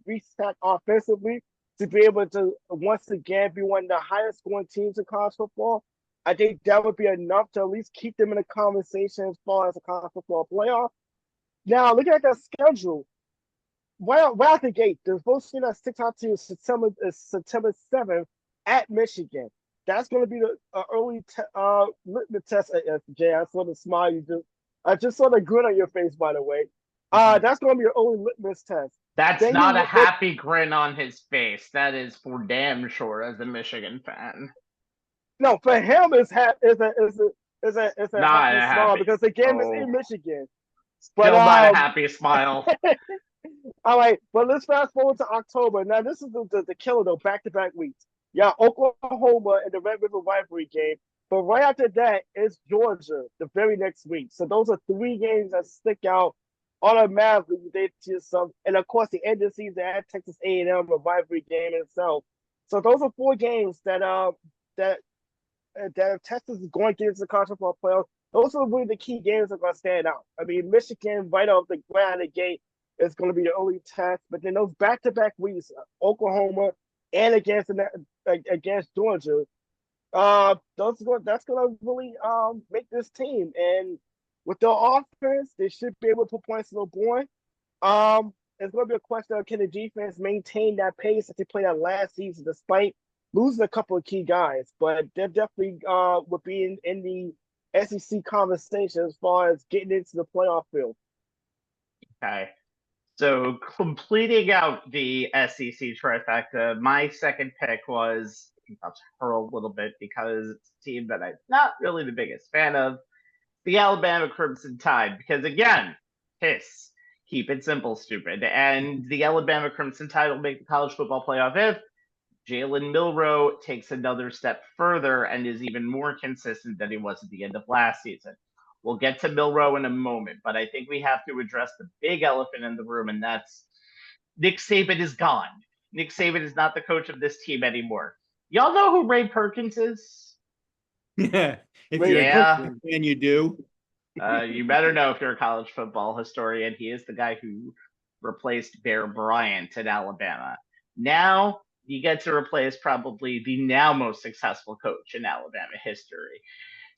reset offensively to be able to once again be one of the highest scoring teams in college football. I think that would be enough to at least keep them in the conversation as far as a college football playoff. Now, looking at their schedule, right out the gate, the first thing that sticks out to you is September 7th at Michigan. That's going to be the early litmus test. Jay, I saw the smile you just. I just saw the grin on your face, by the way. That's going to be your only litmus test. That's then not a happy grin on his face. That is for damn sure as a Michigan fan. No, for him it's a happy smile because the game is in Michigan. But, still not a happy smile. All right, but let's fast forward to October. Now this is the killer though, back-to-back weeks. Yeah, Oklahoma and the Red River rivalry game. But right after that, it's Georgia the very next week. So those are 3 games that stick out automatically to yourself. And of course, the end of the season at Texas A&M, a rivalry game in itself. So those are 4 games that if Texas is going to get into the college football playoffs, those are really the key games that are going to stand out. I mean, Michigan right off the ground of the gate is going to be the early test. But then those back-to-back weeks, Oklahoma and against Georgia, that's going to really make this team. And with their offense, they should be able to put points on the board. It's going to be a question of can the defense maintain that pace that they played at last season, despite losing a couple of key guys. But they're definitely would be in the SEC conversation as far as getting into the playoff field. Okay. So completing out the SEC trifecta, my second pick was, I'll hurl a little bit because it's a team that I'm not really the biggest fan of, the Alabama Crimson Tide. Because again, keep it simple, stupid. And the Alabama Crimson Tide will make the college football playoff if Jalen Milroe takes another step further and is even more consistent than he was at the end of last season. We'll get to Milroe in a moment, but I think we have to address the big elephant in the room, and that's Nick Saban is gone. Nick Saban is not the coach of this team anymore. Y'all know who Ray Perkins is? Yeah. If you're a fan, you do. You better know if you're a college football historian. He is the guy who replaced Bear Bryant at Alabama. Now you get to replace probably the now most successful coach in Alabama history.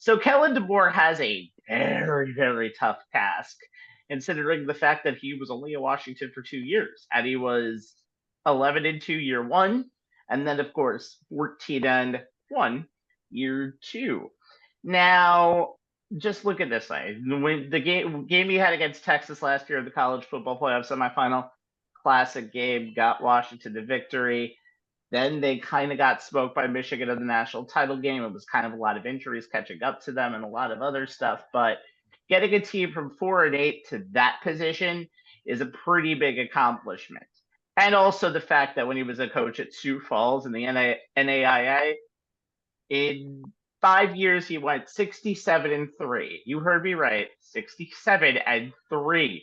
So Kellen DeBoer has a very, very tough task, considering the fact that he was only in Washington for 2 years, and he was 11-2 year 1, and then of course 14-1 year 2. Now, just look at this way: the game he had against Texas last year in the college football playoff semifinal, classic game, got Washington the victory. Then they kind of got smoked by Michigan in the national title game. It was kind of a lot of injuries catching up to them and a lot of other stuff. But getting a team from 4-8 to that position is a pretty big accomplishment. And also the fact that when he was a coach at Sioux Falls in the NAIA, in 5 years he went 67-3. You heard me right, 67-3.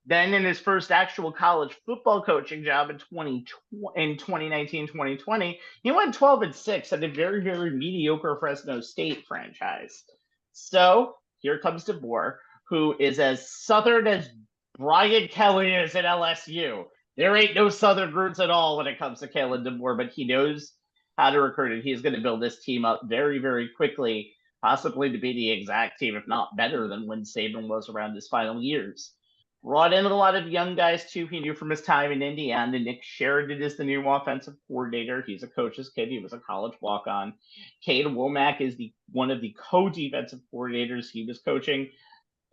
Then in his first actual college football coaching job in 2019-2020, he went 12-6 at a very, very mediocre Fresno State franchise. So here comes DeBoer, who is as Southern as Brian Kelly is at LSU. There ain't no Southern roots at all when it comes to Kalen DeBoer, but he knows how to recruit, and he's going to build this team up very, very quickly, possibly to be the exact team, if not better than when Saban was around his final years. Brought in a lot of young guys, too. He knew from his time in Indiana. Nick Sheridan is the new offensive coordinator. He's a coach's kid. He was a college walk-on. Cade Womack is one of the co-defensive coordinators he was coaching.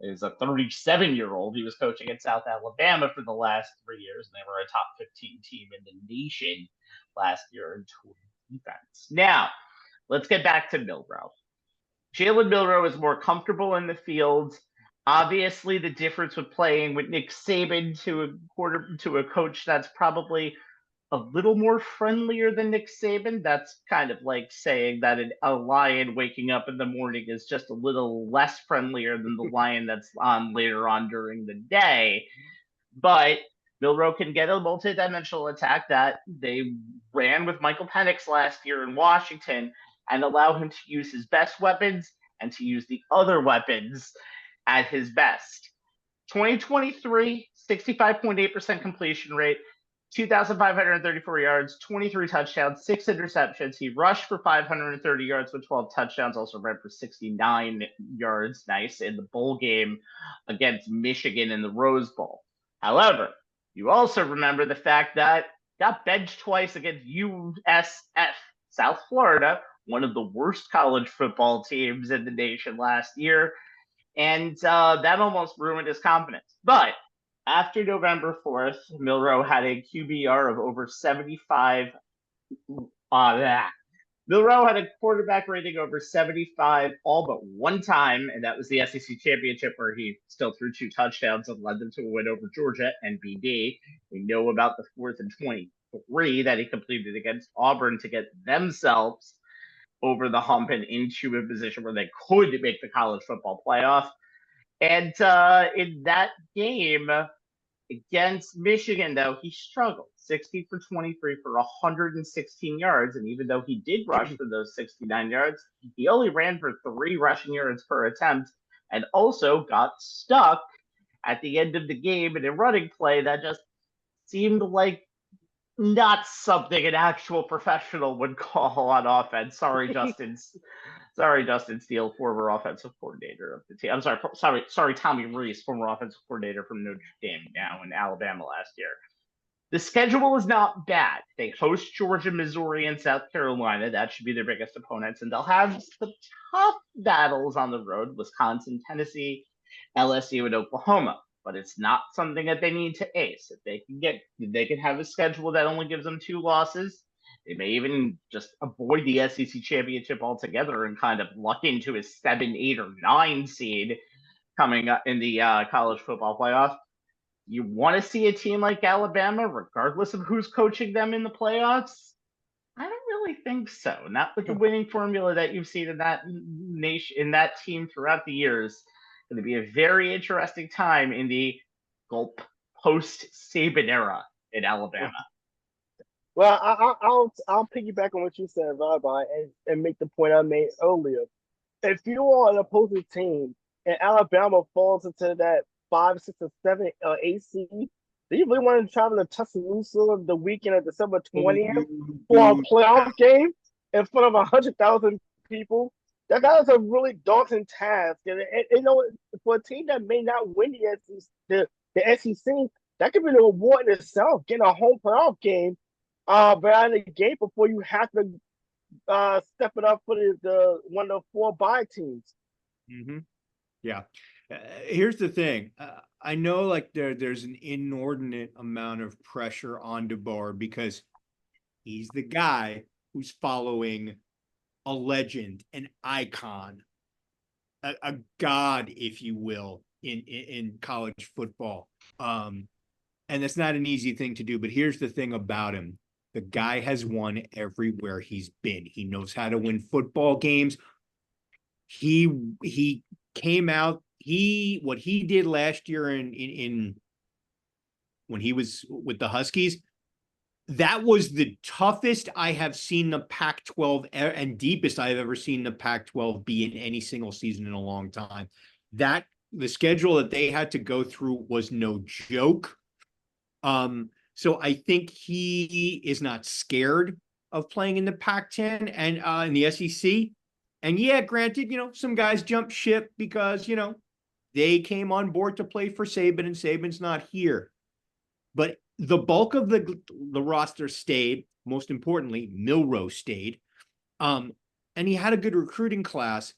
Is a 37-year-old. He was coaching at South Alabama for the last 3 years, and they were a top 15 team in the nation last year in defense. Now, let's get back to Milroe. Jalen Milroe is more comfortable in the field. Obviously, the difference with playing with Nick Saban to a coach that's probably a little more friendlier than Nick Saban. That's kind of like saying that a lion waking up in the morning is just a little less friendlier than the lion that's on later on during the day. But Milroe can get a multi-dimensional attack that they ran with Michael Penix last year in Washington and allow him to use his best weapons and to use the other weapons at his best. 2023, 65.8% completion rate, 2,534 yards, 23 touchdowns, 6 interceptions. He rushed for 530 yards with 12 touchdowns, also ran for 69 yards, nice, in the bowl game against Michigan in the Rose Bowl. However, you also remember the fact that got benched twice against USF, South Florida, one of the worst college football teams in the nation last year. And that almost ruined his confidence. But after November 4th, Milroe had a QBR of over 75. Milroe had a quarterback rating over 75 all but one time, and that was the SEC championship where he still threw 2 touchdowns and led them to a win over Georgia and BD. We know about the 4th and 23 that he completed against Auburn to get themselves over the hump and into a position where they could make the college football playoff. And in that game against Michigan, though, he struggled. 60 for 23 for 116 yards. And even though he did rush for those 69 yards, he only ran for 3 rushing yards per attempt and also got stuck at the end of the game in a running play that just seemed like not something an actual professional would call on offense. Sorry, Justin Steele, former offensive coordinator of the team. I'm sorry, Tommy Reese, former offensive coordinator from Notre Dame, now in Alabama last year. The schedule is not bad. They host Georgia, Missouri, and South Carolina. That should be their biggest opponents, and they'll have the tough battles on the road: Wisconsin, Tennessee, LSU, and Oklahoma. But it's not something that they need to ace. If they can have a schedule that only gives them 2 losses. They may even just avoid the SEC championship altogether and kind of luck into a 7, 8, or 9 seed coming up in the college football playoff. You want to see a team like Alabama, regardless of who's coaching them in the playoffs? I don't really think so. Not with the winning formula that you've seen in that team throughout the years. Going to be a very interesting time in the post-Saban era in Alabama. Well, I'll piggyback on what you said, Rabbi, and make the point I made earlier. If you are an opposing team and Alabama falls into that 5, 6, or 7, or 8 seed, do you really want to travel to Tuscaloosa the weekend of December 20th for a playoff game in front of 100,000 people? That is a really daunting task, and for a team that may not win the SEC, that could be the reward in itself. Getting a home playoff game, right out of the gate before you have to step it up for the one of the 4 bye teams. Mm-hmm. Yeah. Here's the thing. I know there's an inordinate amount of pressure on DeBoer because He's the guy who's following a legend, an icon, a god, if you will, in college football. And that's not an easy thing to do. But here's the thing about him. The guy has won everywhere he's been. He knows how to win football games. He came out, what he did last year in when he was with the Huskies, that was the toughest I have seen the Pac-12 and deepest I've ever seen the Pac-12 be in any single season in a long time. That the schedule that they had to go through was no joke. So I think he is not scared of playing in the Pac-10 and in the SEC. And yeah, granted, some guys jumped ship because, they came on board to play for Saban and Saban's not here. But the bulk of the roster stayed. Most importantly, Milroe stayed. And he had a good recruiting class.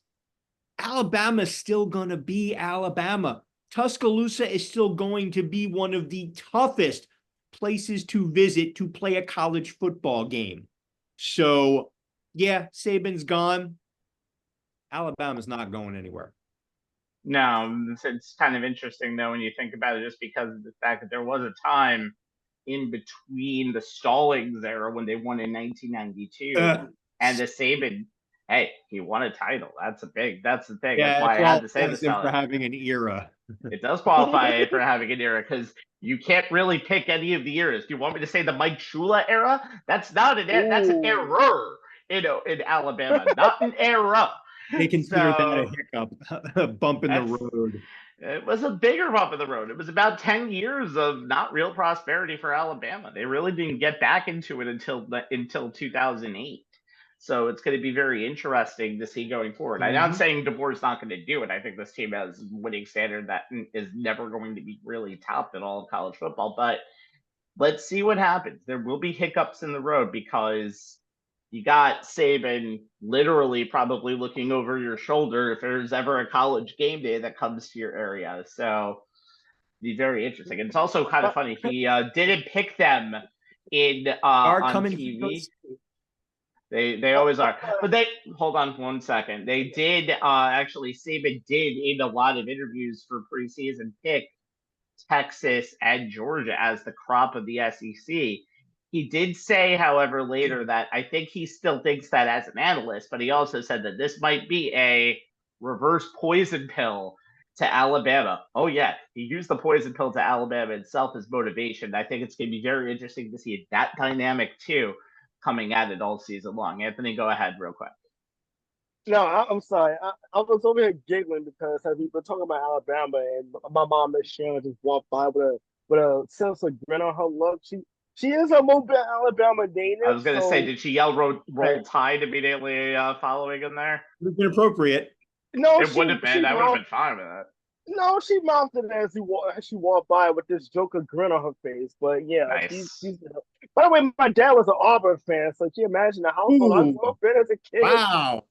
Alabama's still going to be Alabama. Tuscaloosa is still going to be one of the toughest places to visit to play a college football game. So, yeah, Saban's gone. Alabama's not going anywhere. No, it's kind of interesting, though, when you think about it, just because of the fact that there was a time in between the Stallings era when they won in 1992 and the Saban. Hey, he won a title. That's the thing. Yeah, that's why I had to say this. For having an era. It does qualify for having an era because you can't really pick any of the eras. Do you want me to say the Mike Shula era? That's not an era. That's an error, in Alabama, not an era. They consider that a hiccup, a bump in the road. It was a bigger bump in the road. It was about 10 years of not real prosperity for Alabama. They really didn't get back into it until 2008. So it's going to be very interesting to see going forward. I'm not saying DeBoer's not going to do it. I think this team has a winning standard that is never going to be really topped in all of college football. But let's see what happens. There will be hiccups in the road because you got Saban literally probably looking over your shoulder if there's ever a college game day that comes to your area. So it'd be very interesting. And it's also kind of funny. He didn't pick them on TV. They always are. But hold on 1 second. They did actually, Saban did in a lot of interviews for preseason pick Texas and Georgia as the crop of the SEC. He did say, however, later that I think he still thinks that as an analyst, but he also said that this might be a reverse poison pill to Alabama. Oh, yeah. He used the poison pill to Alabama itself as motivation. I think it's going to be very interesting to see that dynamic, too, coming at it all season long. Anthony, go ahead real quick. No, I'm sorry. I was over here giggling because we were talking about Alabama, and my mom and Sharon just walked by with a sense of grin on her look. She is a mobile Alabama native. I was going to say, did she yell roll Tide immediately following him there? It would have been appropriate. No, it would have been. I would have been fine with that. No, she mouthed it as she walked by with this Joker grin on her face. But yeah, nice. she's by the way, my dad was an Auburn fan, so can you imagine the household I grew up in as a kid? Wow.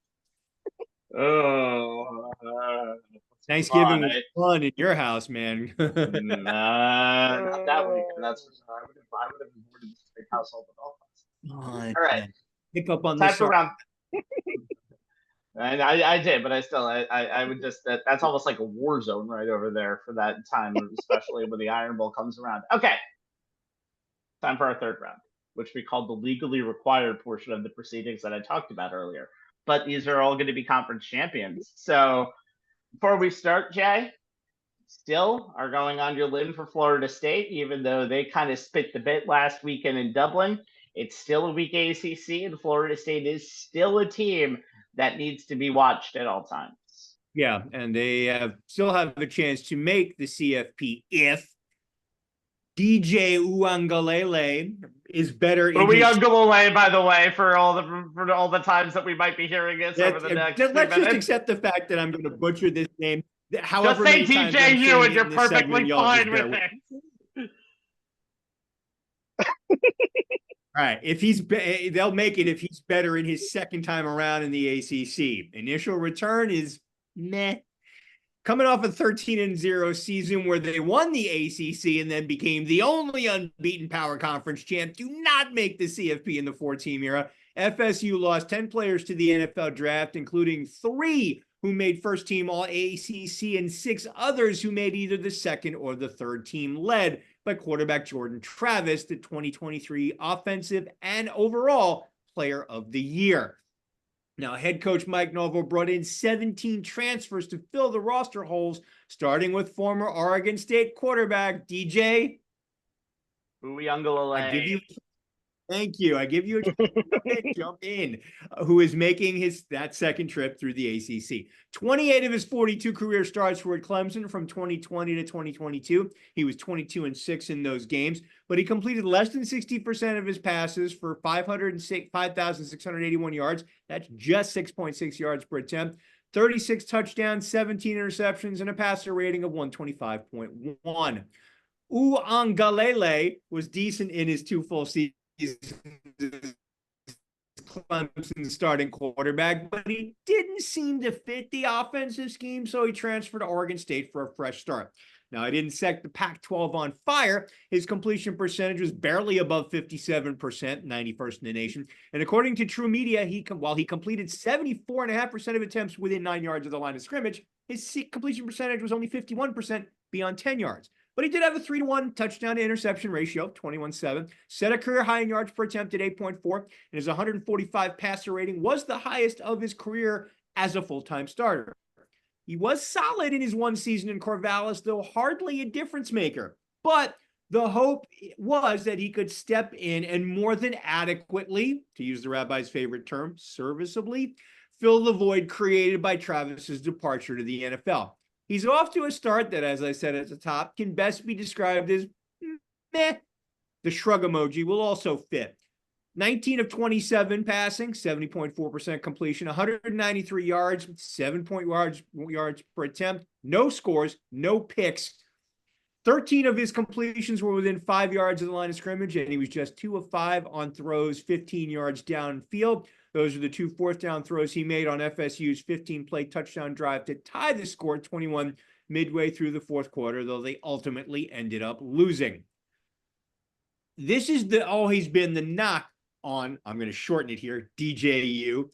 Thanksgiving was fun in your house, man. Not that weekend. That's for sure. I would have avoided this big household with all right. Man. Pick up on time this. For round. And I did, but I would just that's almost like a war zone right over there for that time, especially when the Iron Bowl comes around. Okay. Time for our third round, which we called the legally required portion of the proceedings that I talked about earlier. But these are all going to be conference champions. So before we start, Jay, still are going on your limb for Florida State, even though they kind of spit the bit last weekend in Dublin. It's still a weak ACC, and Florida State is still a team that needs to be watched at all times. Yeah, and they still have a chance to make the CFP if DJ Uiagalelei is better. Uiagalelei, by the way, for all the times that we might be hearing this over the next. Let's just accept the fact that I'm going to butcher this name. However, just say TJU and you're perfectly fine with it. All right, if they'll make it if he's better in his second time around in the ACC. Initial return is meh. coming off a 13-0 season where they won the ACC and then became the only unbeaten power conference champ, do not make the CFP in the 4-team era. FSU lost 10 players to the NFL draft, including 3 who made first team all ACC and 6 others who made either the second or the third team, led by quarterback Jordan Travis, the 2023 offensive and overall player of the year. Now, head coach Mike Norvell brought in 17 transfers to fill the roster holes, starting with former Oregon State quarterback DJ. Uyunglele. I give you Thank you. I give you a chance to jump in, who is making that second trip through the ACC. 28 of his 42 career starts were at Clemson from 2020 to 2022. He was 22-6 in those games, but he completed less than 60% of his passes for 5,681 yards. That's just 6.6 yards per attempt. 36 touchdowns, 17 interceptions, and a passer rating of 125.1. Uangalele was decent in his 2 full seasons. Clemson's starting quarterback, but he didn't seem to fit the offensive scheme, so he transferred to Oregon State for a fresh start. Now, he didn't set the Pac-12 on fire. His completion percentage was barely above 57%, 91st in the nation. And according to True Media, while he completed 74.5% of attempts within 9 yards of the line of scrimmage, his completion percentage was only 51% beyond 10 yards. But he did have a 3-to-1 touchdown to interception ratio, 21-7, set a career high in yards per attempt at 8.4, and his 145 passer rating was the highest of his career as a full-time starter. He was solid in his 1 season in Corvallis, though hardly a difference maker. But the hope was that he could step in and more than adequately, to use the rabbi's favorite term, serviceably, fill the void created by Travis's departure to the NFL. He's off to a start that, as I said at the top, can best be described as meh. The shrug emoji will also fit. 19 of 27 passing, 70.4% completion, 193 yards, 7 yards per attempt, no scores, no picks. 13 of his completions were within 5 yards of the line of scrimmage, and he was just 2 of 5 on throws 15 yards downfield. Those are the 2 fourth-down throws he made on FSU's 15-play touchdown drive to tie the score at 21 midway through the fourth quarter, though they ultimately ended up losing. This is always been the knock on, I'm going to shorten it here, DJU.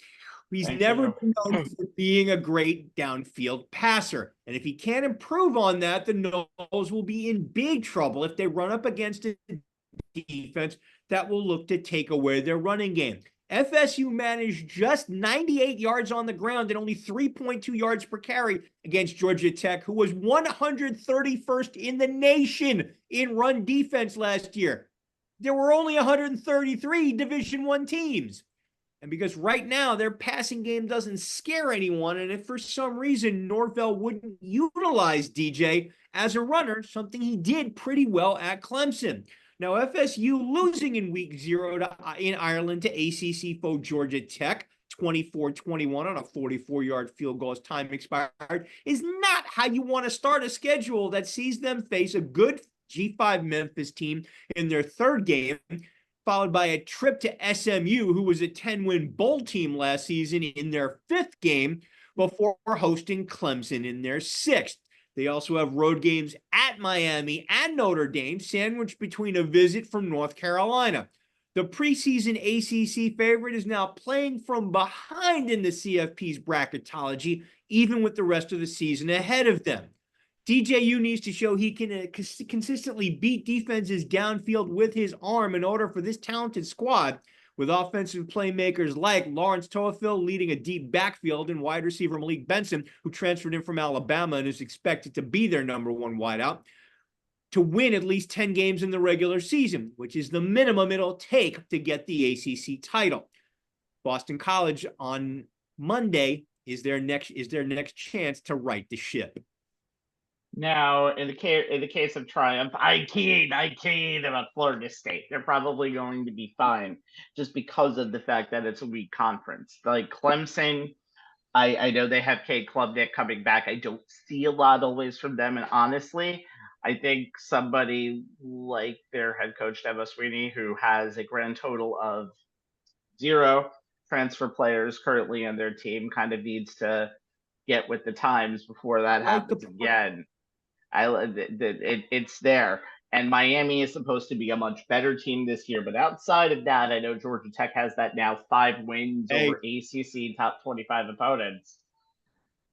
He's never been known for being a great downfield passer. And if he can't improve on that, the Noles will be in big trouble if they run up against a defense that will look to take away their running game. FSU managed just 98 yards on the ground and only 3.2 yards per carry against Georgia Tech, who was 131st in the nation in run defense last year. There were only 133 Division I teams. And because right now their passing game doesn't scare anyone, and if for some reason Norvell wouldn't utilize DJ as a runner, something he did pretty well at Clemson. Now, FSU losing in week 0 in Ireland to ACC foe Georgia Tech, 24-21 on a 44-yard field goal as time expired, is not how you want to start a schedule that sees them face a good G5 Memphis team in their 3rd game, followed by a trip to SMU, who was a 10-win bowl team last season, in their 5th game before hosting Clemson in their 6th. They also have road games at Miami and Notre Dame, sandwiched between a visit from North Carolina. The preseason ACC favorite is now playing from behind in the CFP's bracketology, even with the rest of the season ahead of them. DJU needs to show he can consistently beat defenses downfield with his arm in order for this talented squad, with offensive playmakers like Lawrence Toafil leading a deep backfield and wide receiver Malik Benson, who transferred in from Alabama and is expected to be their number 1 wideout, to win at least 10 games in the regular season, which is the minimum it'll take to get the ACC title. Boston College on Monday is their next chance to right the ship. Now, in the case of Triumph, I kid about Florida State. They're probably going to be fine just because of the fact that it's a weak conference. Like Clemson, I know they have Kate Klubnik coming back. I don't see a lot always from them. And honestly, I think somebody like their head coach, Dabo Sweeney, who has a grand total of 0 transfer players currently on their team, kind of needs to get with the times before that happens again. It's there. And Miami is supposed to be a much better team this year. But outside of that, I know Georgia Tech has that now 5 wins over ACC top 25 opponents.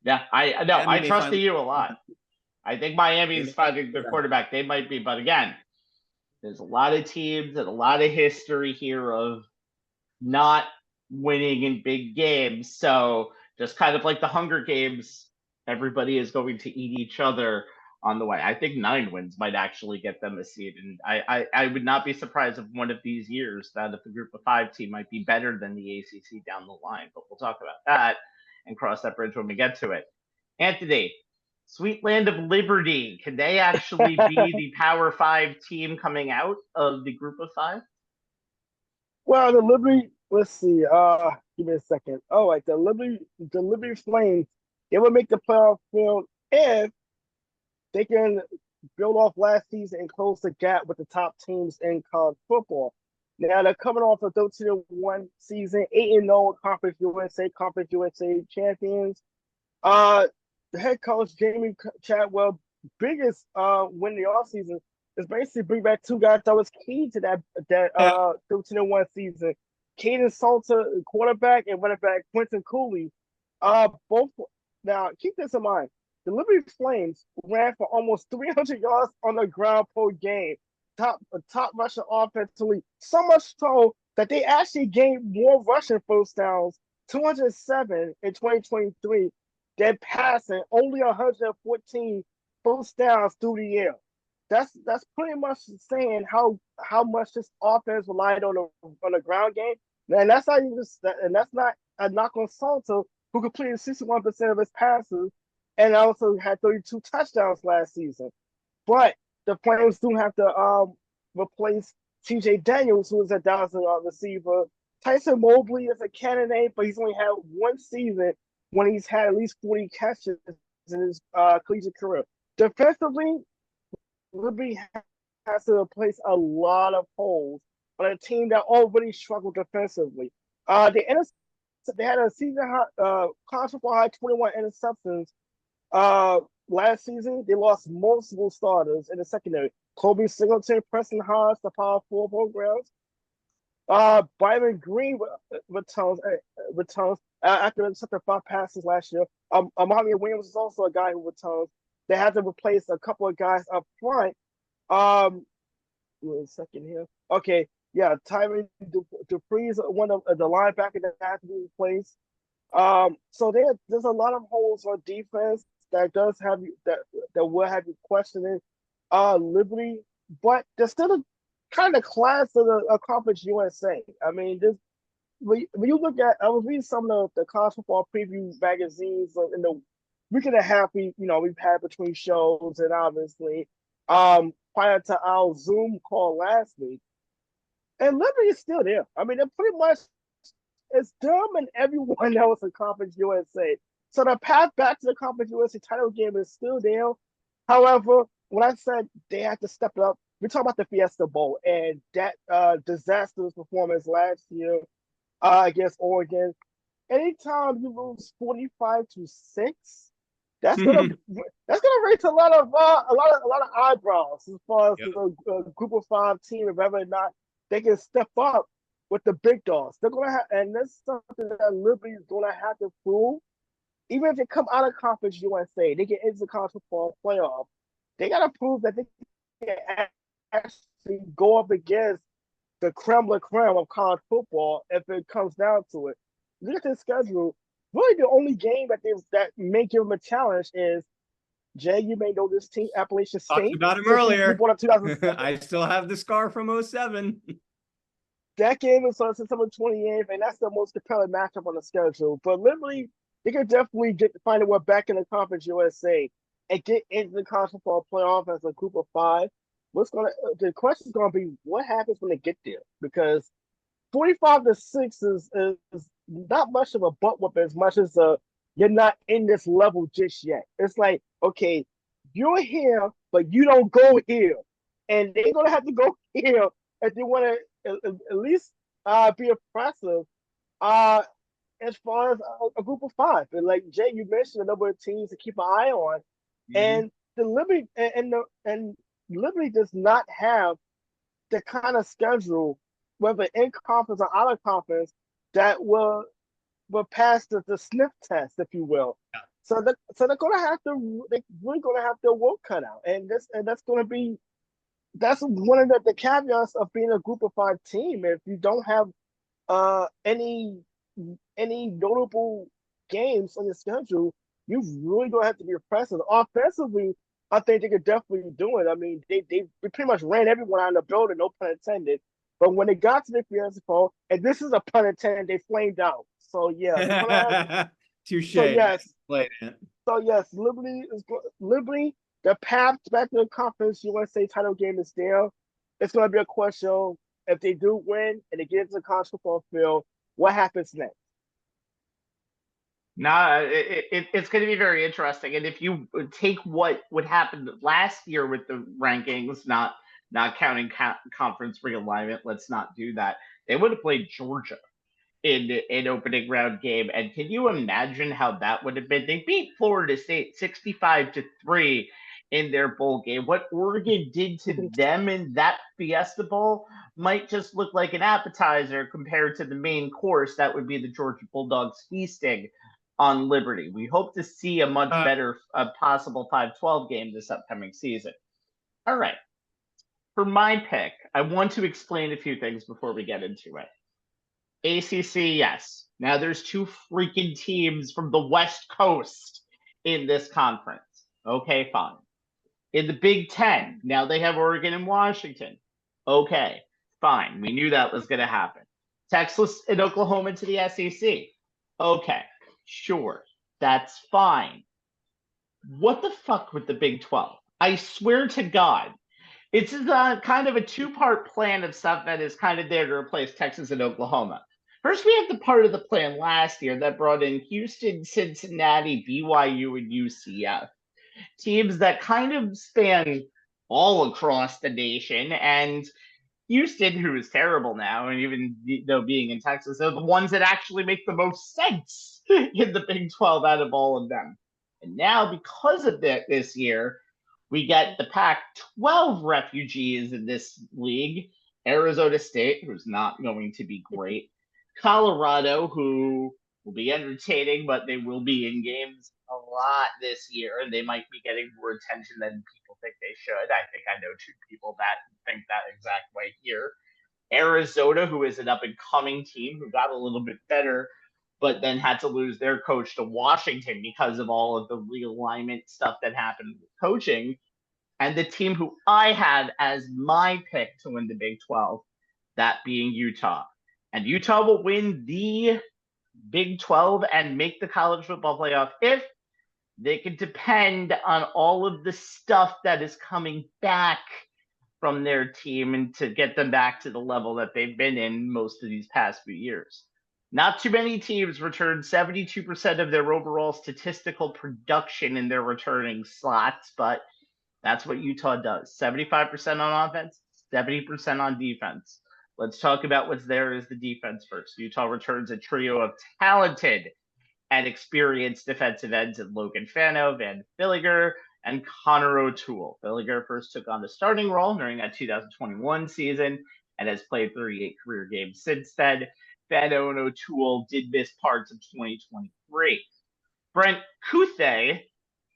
Yeah, I trust the U a lot. I think Miami's finding their quarterback. They might be, but again, there's a lot of teams and a lot of history here of not winning in big games. So just kind of like the Hunger Games, everybody is going to eat each other on the way. I think 9 wins might actually get them a seed. And I would not be surprised if one of these years that if the group of 5 team might be better than the ACC down the line. But we'll talk about that and cross that bridge when we get to it. Anthony, Sweet Land of Liberty, can they actually be the Power 5 team coming out of the group of 5? Well, the Liberty, let's see. Give me a second. Oh, right, the Liberty Flames, they will make the playoff field if they can build off last season and close the gap with the top teams in college football. Now they're coming off a 13-1 season, 8-0 Conference USA champions. The head coach Jamie Chadwell, biggest win in the offseason is basically bring back 2 guys that was key to that 13-1 season. Caden Salter, quarterback, and running back Quentin Cooley. Both now keep this in mind. The Liberty Flames ran for almost 300 yards on the ground per game. Top rushing offensively, so much so that they actually gained more rushing first downs, 207 in 2023, than passing, only 114 first downs through the air. That's pretty much saying how much this offense relied on the ground game. And that's how you just, and that's not a knock on Salter, who completed 61% of his passes and also had 32 touchdowns last season. But the Flames do have to replace TJ Daniels, who is a Dallas receiver. Tyson Mobley is a candidate, but he's only had 1 season when he's had at least 40 catches in his collegiate career. Defensively, Liberty has to replace a lot of holes on a team that already struggled defensively. They had a season college football high 21 interceptions last season. They lost multiple starters in the secondary. Kobe Singleton, Preston Hodge, the Power 4 programs. Byron Green returns after intercepting 5 passes last year. Amami Williams is also a guy who returns. They had to replace a couple of guys up front. Wait a second here. Okay, yeah, Tyron Dupree is one of the linebackers that has to be replaced. So there's a lot of holes on defense that does have you that will have you questioning Liberty, but there's still a kind of class of the Conference USA. I mean, when you look at, I was reading some of the college football preview magazines in the week and a half we've had between shows, and obviously prior to our Zoom call last week, and Liberty is still there. I mean, they're pretty much as dumb and everyone else in Conference USA. So the path back to the Conference USA title game is still there. However, when I said they had to step it up, we're talking about the Fiesta Bowl and that disastrous performance last year against Oregon. Anytime you lose 45-6, that's gonna raise a lot of eyebrows as far as the group of 5 team, and whether or not they can step up with the big dogs. They're gonna have, and that's something that Liberty is gonna have to prove. Even if they come out of Conference USA, they get into the college football playoff. They gotta prove that they can actually go up against the creme de la creme of college football if it comes down to it. Look at their schedule. Really, the only game that may give them a challenge is, Jay, you may know this team, Appalachian State. Talked about him earlier. I still have the scar from 07. That game is on September 28th, and that's the most compelling matchup on the schedule. But literally, they could definitely find a way back in the Conference USA and get into the college football playoff as a group of 5. The question is gonna be what happens when they get there, because 45-6 is not much of a butt whoop as much as you're not in this level just yet. It's like, okay, you're here, but you don't go here, and they're gonna have to go here if they want to at least be impressive. as far as a group of five. And like Jay, you mentioned a number of teams to keep an eye on, and the Liberty and Liberty does not have the kind of schedule, whether in conference or out of conference, that will pass the sniff test, if you will. Yeah. So they're gonna have to they're really gonna have their work cut out, and that's gonna be one of the caveats of being a group of five team. If you don't have any notable games on your schedule, you really gonna have to be impressive. Offensively, I think they could definitely do it. I mean, they pretty much ran everyone out of the building, no pun intended. But when they got to the Fiesta Bowl, and this is a pun intended, they flamed out. So yeah, they're gonna have, touche. so yes, Played it. so yes, Liberty. The path back to the conference USA title game is there. It's going to be a question if they do win and they get into the college football field, what happens next? It's going to be very interesting. And if you take what happened last year with the rankings, not counting conference realignment, let's not do that. They would have played Georgia in an opening round game, and can you imagine how that would have been? They beat Florida State 65-3 in their bowl game. What Oregon did to them in that Fiesta Bowl might just look like an appetizer compared to the main course. That would be the Georgia Bulldogs feasting on Liberty. We hope to see a much better possible 5-12 game this upcoming season. All right. For my pick, I want to explain a few things before we get into it. ACC, yes. Now there's two freaking teams from the West Coast in this conference. Okay, fine. In the Big Ten, now they have Oregon and Washington. Okay, fine. We knew that was going to happen. Texas and Oklahoma to the SEC. Okay, sure. That's fine. What the fuck with the Big 12? I swear to God, it's kind of a two-part plan of stuff that is kind of there to replace Texas and Oklahoma. First, we have the part of the plan last year that brought in Houston, Cincinnati, BYU, and UCF. Teams that kind of span all across the nation. And Houston, who is terrible now, and even though being in Texas, are the ones that actually make the most sense in the Big 12 out of all of them. And now, because of that this year, we get the Pac-12 refugees in this league. Arizona State, who's not going to be great. Colorado, who will be entertaining, but they will be in games a lot this year, and they might be getting more attention than people think they should. I think I know two people that think that exact way here. Arizona, who is an up-and-coming team who got a little bit better, but then had to lose their coach to Washington because of all of the realignment stuff that happened with coaching. And the team who I had as my pick to win the Big 12, that being Utah. And Utah will win the Big 12 and make the college football playoff if they can depend on all of the stuff that is coming back from their team and to get them back to the level that they've been in most of these past few years. Not too many teams returned 72% of their overall statistical production in their returning slots, but that's what Utah does. 75% on offense, 70% on defense. Let's talk about what's there as the defense first. Utah returns a trio of talented and experienced defensive ends in Logan Fano, Van Filliger, and Connor O'Toole. Filliger first took on the starting role during that 2021 season and has played 38 career games since then. Fano and O'Toole did miss parts of 2023. Brent Kuthe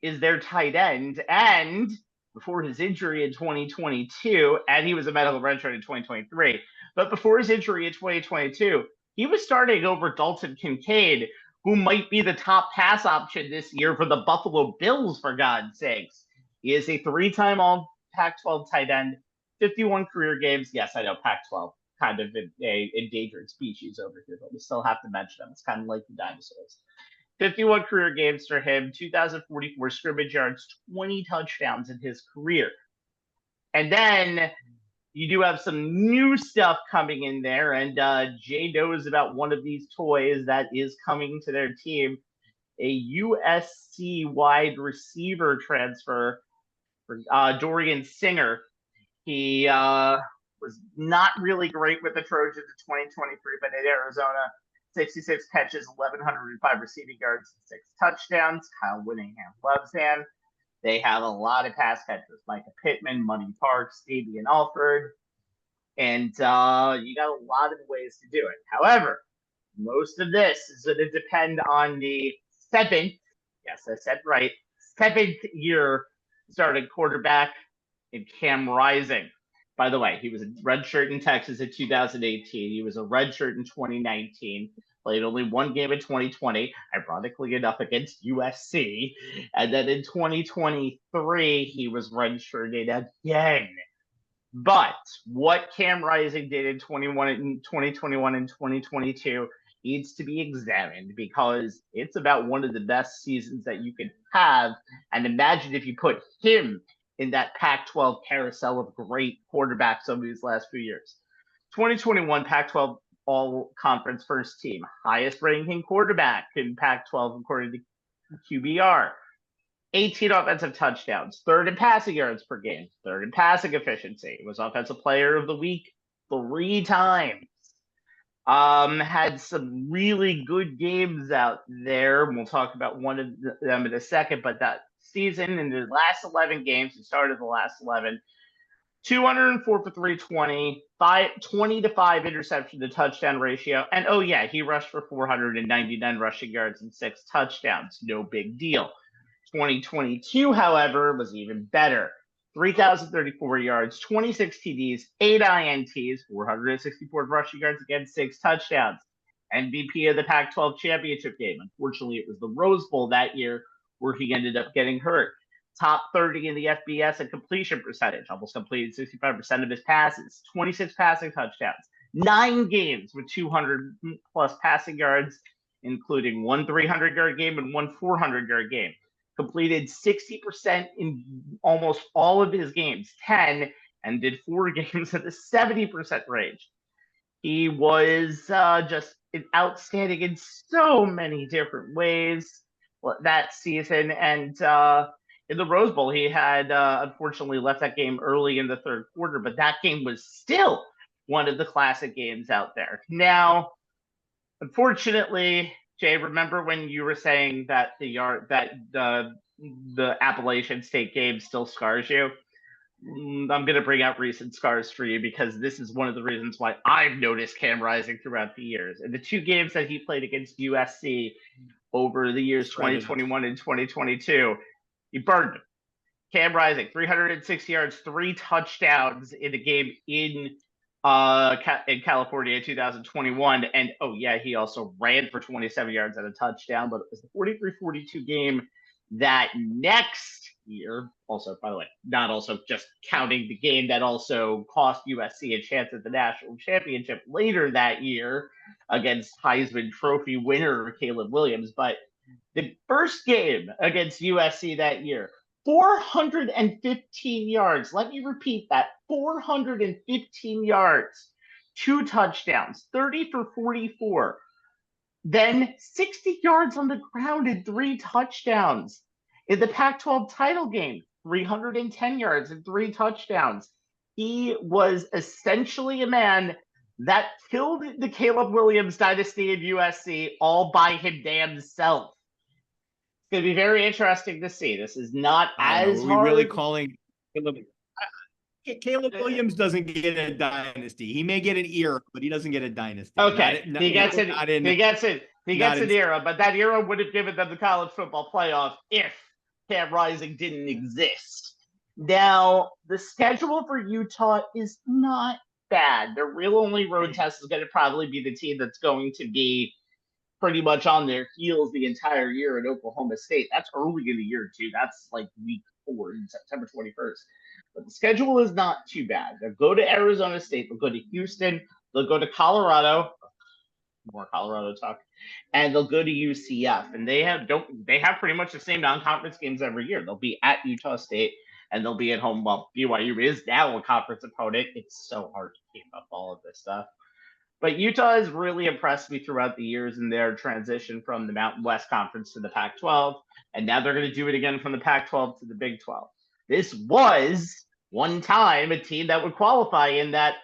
is their tight end, and before his injury in 2022, and he was a medical redshirt in 2023, but before his injury in 2022, he was starting over Dalton Kincaid, who might be the top pass option this year for the Buffalo Bills, for God's sakes. He is a three-time All-Pac-12 tight end, 51 career games. Yes, I know Pac-12, kind of an endangered species over here, but we still have to mention them. It's kind of like the dinosaurs. 51 career games for him, 2,044 scrimmage yards, 20 touchdowns in his career. And then you do have some new stuff coming in there, and Jay knows about one of these toys that is coming to their team, a USC wide receiver transfer for Dorian Singer. He was not really great with the Trojans in 2023, but at Arizona 66 catches, 1,105 receiving yards, and 6 touchdowns. Kyle Whittingham loves him. They have a lot of pass catchers. Micah Pittman, Money Parks, Fabian Alford. And you got a lot of ways to do it. However, most of this is going to depend on the seventh, yes, I said right, seventh year starting quarterback in Cam Rising. By the way, he was a redshirt in Texas in 2018. He was a redshirt in 2019. Played only one game in 2020, ironically enough, against USC. And then in 2023, he was redshirted again. But what Cam Rising did in 2021 and 2022 needs to be examined, because it's about one of the best seasons that you can have. And imagine if you put him in that Pac-12 carousel of great quarterbacks over these last few years. 2021 Pac-12 all-conference first team, highest ranking quarterback in Pac-12 according to QBR. 18 offensive touchdowns, third in passing yards per game, third in passing efficiency. Was offensive player of the week 3 times. Had some really good games out there. We'll talk about one of them in a second, but that season in the last 11 games, he started the last 11, 204 for 320, 20 to 5 interception to touchdown ratio. And oh yeah, he rushed for 499 rushing yards and 6 touchdowns. No big deal. 2022, however, was even better. 3,034 yards, 26 TDs, 8 INTs, 464 rushing yards against 6 touchdowns. MVP of the Pac-12 championship game. Unfortunately, it was the Rose Bowl that year where he ended up getting hurt. Top 30 in the FBS at completion percentage. Almost completed 65% of his passes. 26 passing touchdowns. 9 games with 200-plus passing yards, including 1 300-yard game and 1 400-yard game. Completed 60% in almost all of his games, 10, and did 4 games at the 70% range. He was just outstanding in so many different ways that season. And in the Rose Bowl, he had unfortunately left that game early in the third quarter, but that game was still one of the classic games out there. Now, unfortunately, Jay, remember when you were saying that the Appalachian State game still scars you? I'm going to bring out recent scars for you, because this is one of the reasons why I've noticed Cam Rising throughout the years. And the 2 games that he played against USC over the years 2021 and 2022, he burned him. Cam Rising, 360 yards, 3 touchdowns in the game in California in 2021. And oh yeah, he also ran for 27 yards and a touchdown, but it was the 43-42 game that next year, also, by the way, not also just counting the game that also cost USC a chance at the national championship later that year against Heisman Trophy winner Caleb Williams. But the first game against USC that year, 415 yards. Let me repeat that. 415 yards, 2 touchdowns, 30 for 44. Then 60 yards on the ground and 3 touchdowns. In the Pac-12 title game, 310 yards and 3 touchdowns. He was essentially a man that killed the Caleb Williams dynasty in USC all by his damn self. It's going to be very interesting to see. This is not as hard. Are we really calling Caleb Williams doesn't get a dynasty. He may get an era, but he doesn't get a dynasty. Okay, he gets an era, but that era would have given them the college football playoff if Cam Rising didn't exist. Now, the schedule for Utah is not bad. Their real only road test is going to probably be the team that's going to be pretty much on their heels the entire year at Oklahoma State. That's early in the year, too. That's like week 4, September 21st. But the schedule is not too bad. They'll go to Arizona State. They'll go to Houston. They'll go to Colorado. More Colorado talk. And they'll go to UCF. And they have pretty much the same non-conference games every year. They'll be at Utah State, and they'll be at home. Well, BYU is now a conference opponent. It's so hard to keep up all of this stuff. But Utah has really impressed me throughout the years in their transition from the Mountain West Conference to the Pac-12. And now they're going to do it again from the Pac-12 to the Big 12. This was one time a team that would qualify in that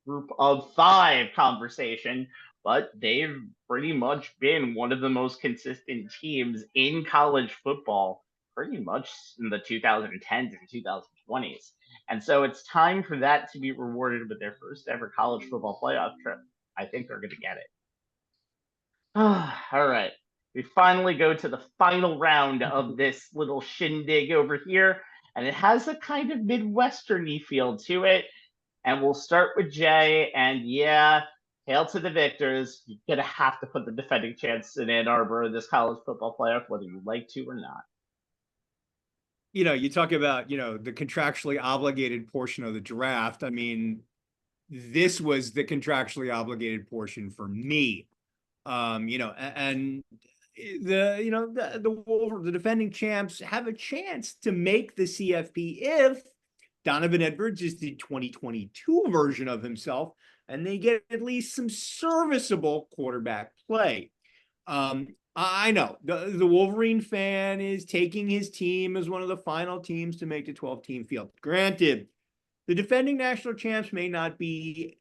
group of 5 conversation but they've pretty much been one of the most consistent teams in college football pretty much in the 2010s and 2020s. And so it's time for that to be rewarded with their first ever college football playoff trip. I think they're going to get it. All right. We finally go to the final round of this little shindig over here, and it has a kind of Midwestern-y feel to it. And we'll start with Jay. And yeah, hail to the victors. You're going to have to put the defending champs in Ann Arbor in this college football playoff, whether you like to or not. You talk about, the contractually obligated portion of the draft. I mean, this was the contractually obligated portion for me. And the defending champs have a chance to make the CFP if Donovan Edwards is the 2022 version of himself, and they get at least some serviceable quarterback play. I know the Wolverine fan is taking his team as one of the final teams to make the 12-team field. Granted, the defending national champs may not be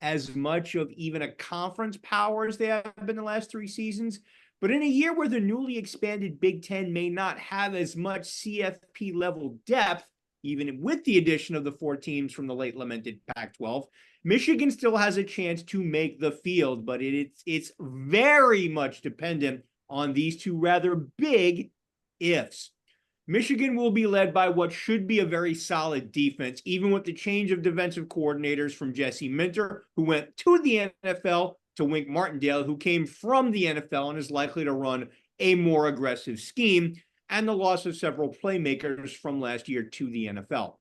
as much of even a conference power as they have been the last 3 seasons, but in a year where the newly expanded Big Ten may not have as much CFP level depth, even with the addition of the 4 teams from the late lamented Pac-12, Michigan still has a chance to make the field, but it's very much dependent on these 2 rather big ifs. Michigan will be led by what should be a very solid defense, even with the change of defensive coordinators from Jesse Minter, who went to the NFL, to Wink Martindale, who came from the NFL and is likely to run a more aggressive scheme, and the loss of several playmakers from last year to the NFL.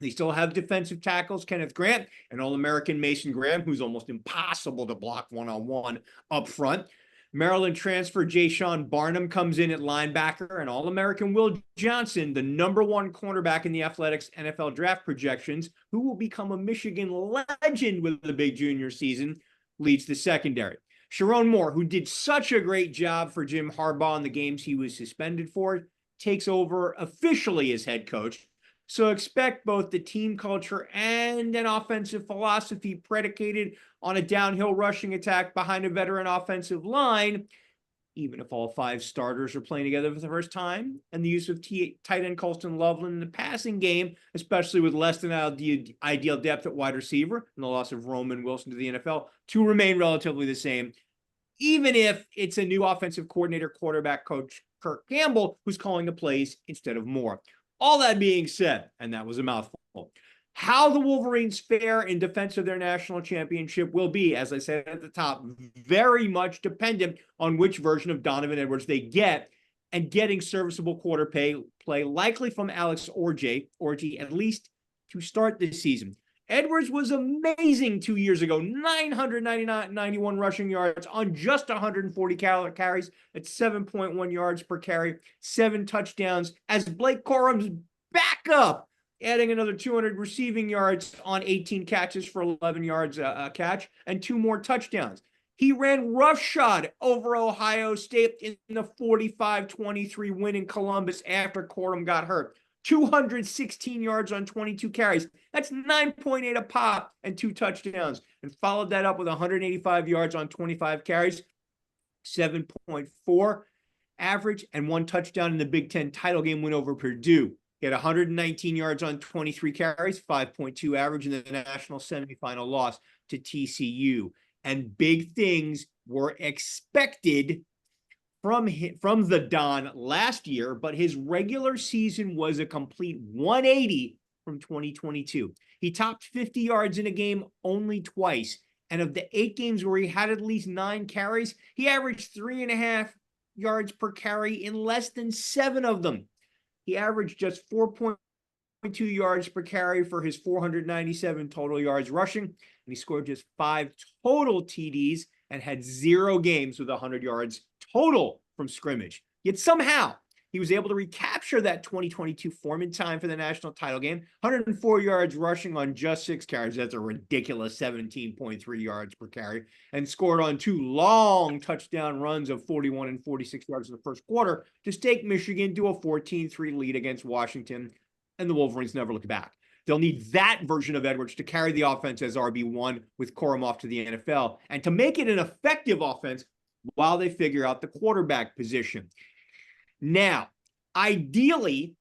They still have defensive tackles, Kenneth Grant and All-American Mason Graham, who's almost impossible to block one-on-one up front. Maryland transfer Jayshon Barnum comes in at linebacker, and All-American Will Johnson, the #1 cornerback in the Athletics NFL draft projections, who will become a Michigan legend with the big junior season, leads the secondary. Sharon Moore, who did such a great job for Jim Harbaugh in the games he was suspended for, takes over officially as head coach. So expect both the team culture and an offensive philosophy predicated on a downhill rushing attack behind a veteran offensive line, even if all 5 starters are playing together for the first time, and the use of tight end Colston Loveland in the passing game, especially with less than ideal depth at wide receiver and the loss of Roman Wilson to the NFL, to remain relatively the same, even if it's a new offensive coordinator, quarterback coach, Kirk Campbell, who's calling the plays instead of Moore. All that being said, and that was a mouthful, how the Wolverines fare in defense of their national championship will be, as I said at the top, very much dependent on which version of Donovan Edwards they get, and getting serviceable play likely from Alex Orji, at least to start this season. Edwards was amazing 2 years ago, 991 rushing yards on just 140 carries at 7.1 yards per carry, 7 touchdowns as Blake Corum's backup, adding another 200 receiving yards on 18 catches for 11 yards a catch and 2 more touchdowns. He ran roughshod over Ohio State in the 45-23 win in Columbus after Corum got hurt. 216 yards on 22 carries. That's 9.8 a pop and 2 touchdowns. And followed that up with 185 yards on 25 carries, 7.4 average, and 1 touchdown in the Big Ten title game win over Purdue. He had 119 yards on 23 carries, 5.2 average in the national semifinal loss to TCU. And big things were expected from the Don last year, but his regular season was a complete 180 from 2022. He topped 50 yards in a game only twice. And of the 8 games where he had at least 9 carries, he averaged 3.5 yards per carry in less than 7 of them. He averaged just 4.2 yards per carry for his 497 total yards rushing, and he scored just 5 total TDs and had 0 games with 100 yards total from scrimmage. Yet somehow he was able to recapture that 2022 form in time for the national title game. 104 yards rushing on just 6 carries. That's a ridiculous 17.3 yards per carry, and scored on 2 long touchdown runs of 41 and 46 yards in the first quarter to stake Michigan to a 14-3 lead against Washington, and the Wolverines never looked back. They'll need that version of Edwards to carry the offense as RB1 with Corum off to the NFL and to make it an effective offense while they figure out the quarterback position. Now, ideally,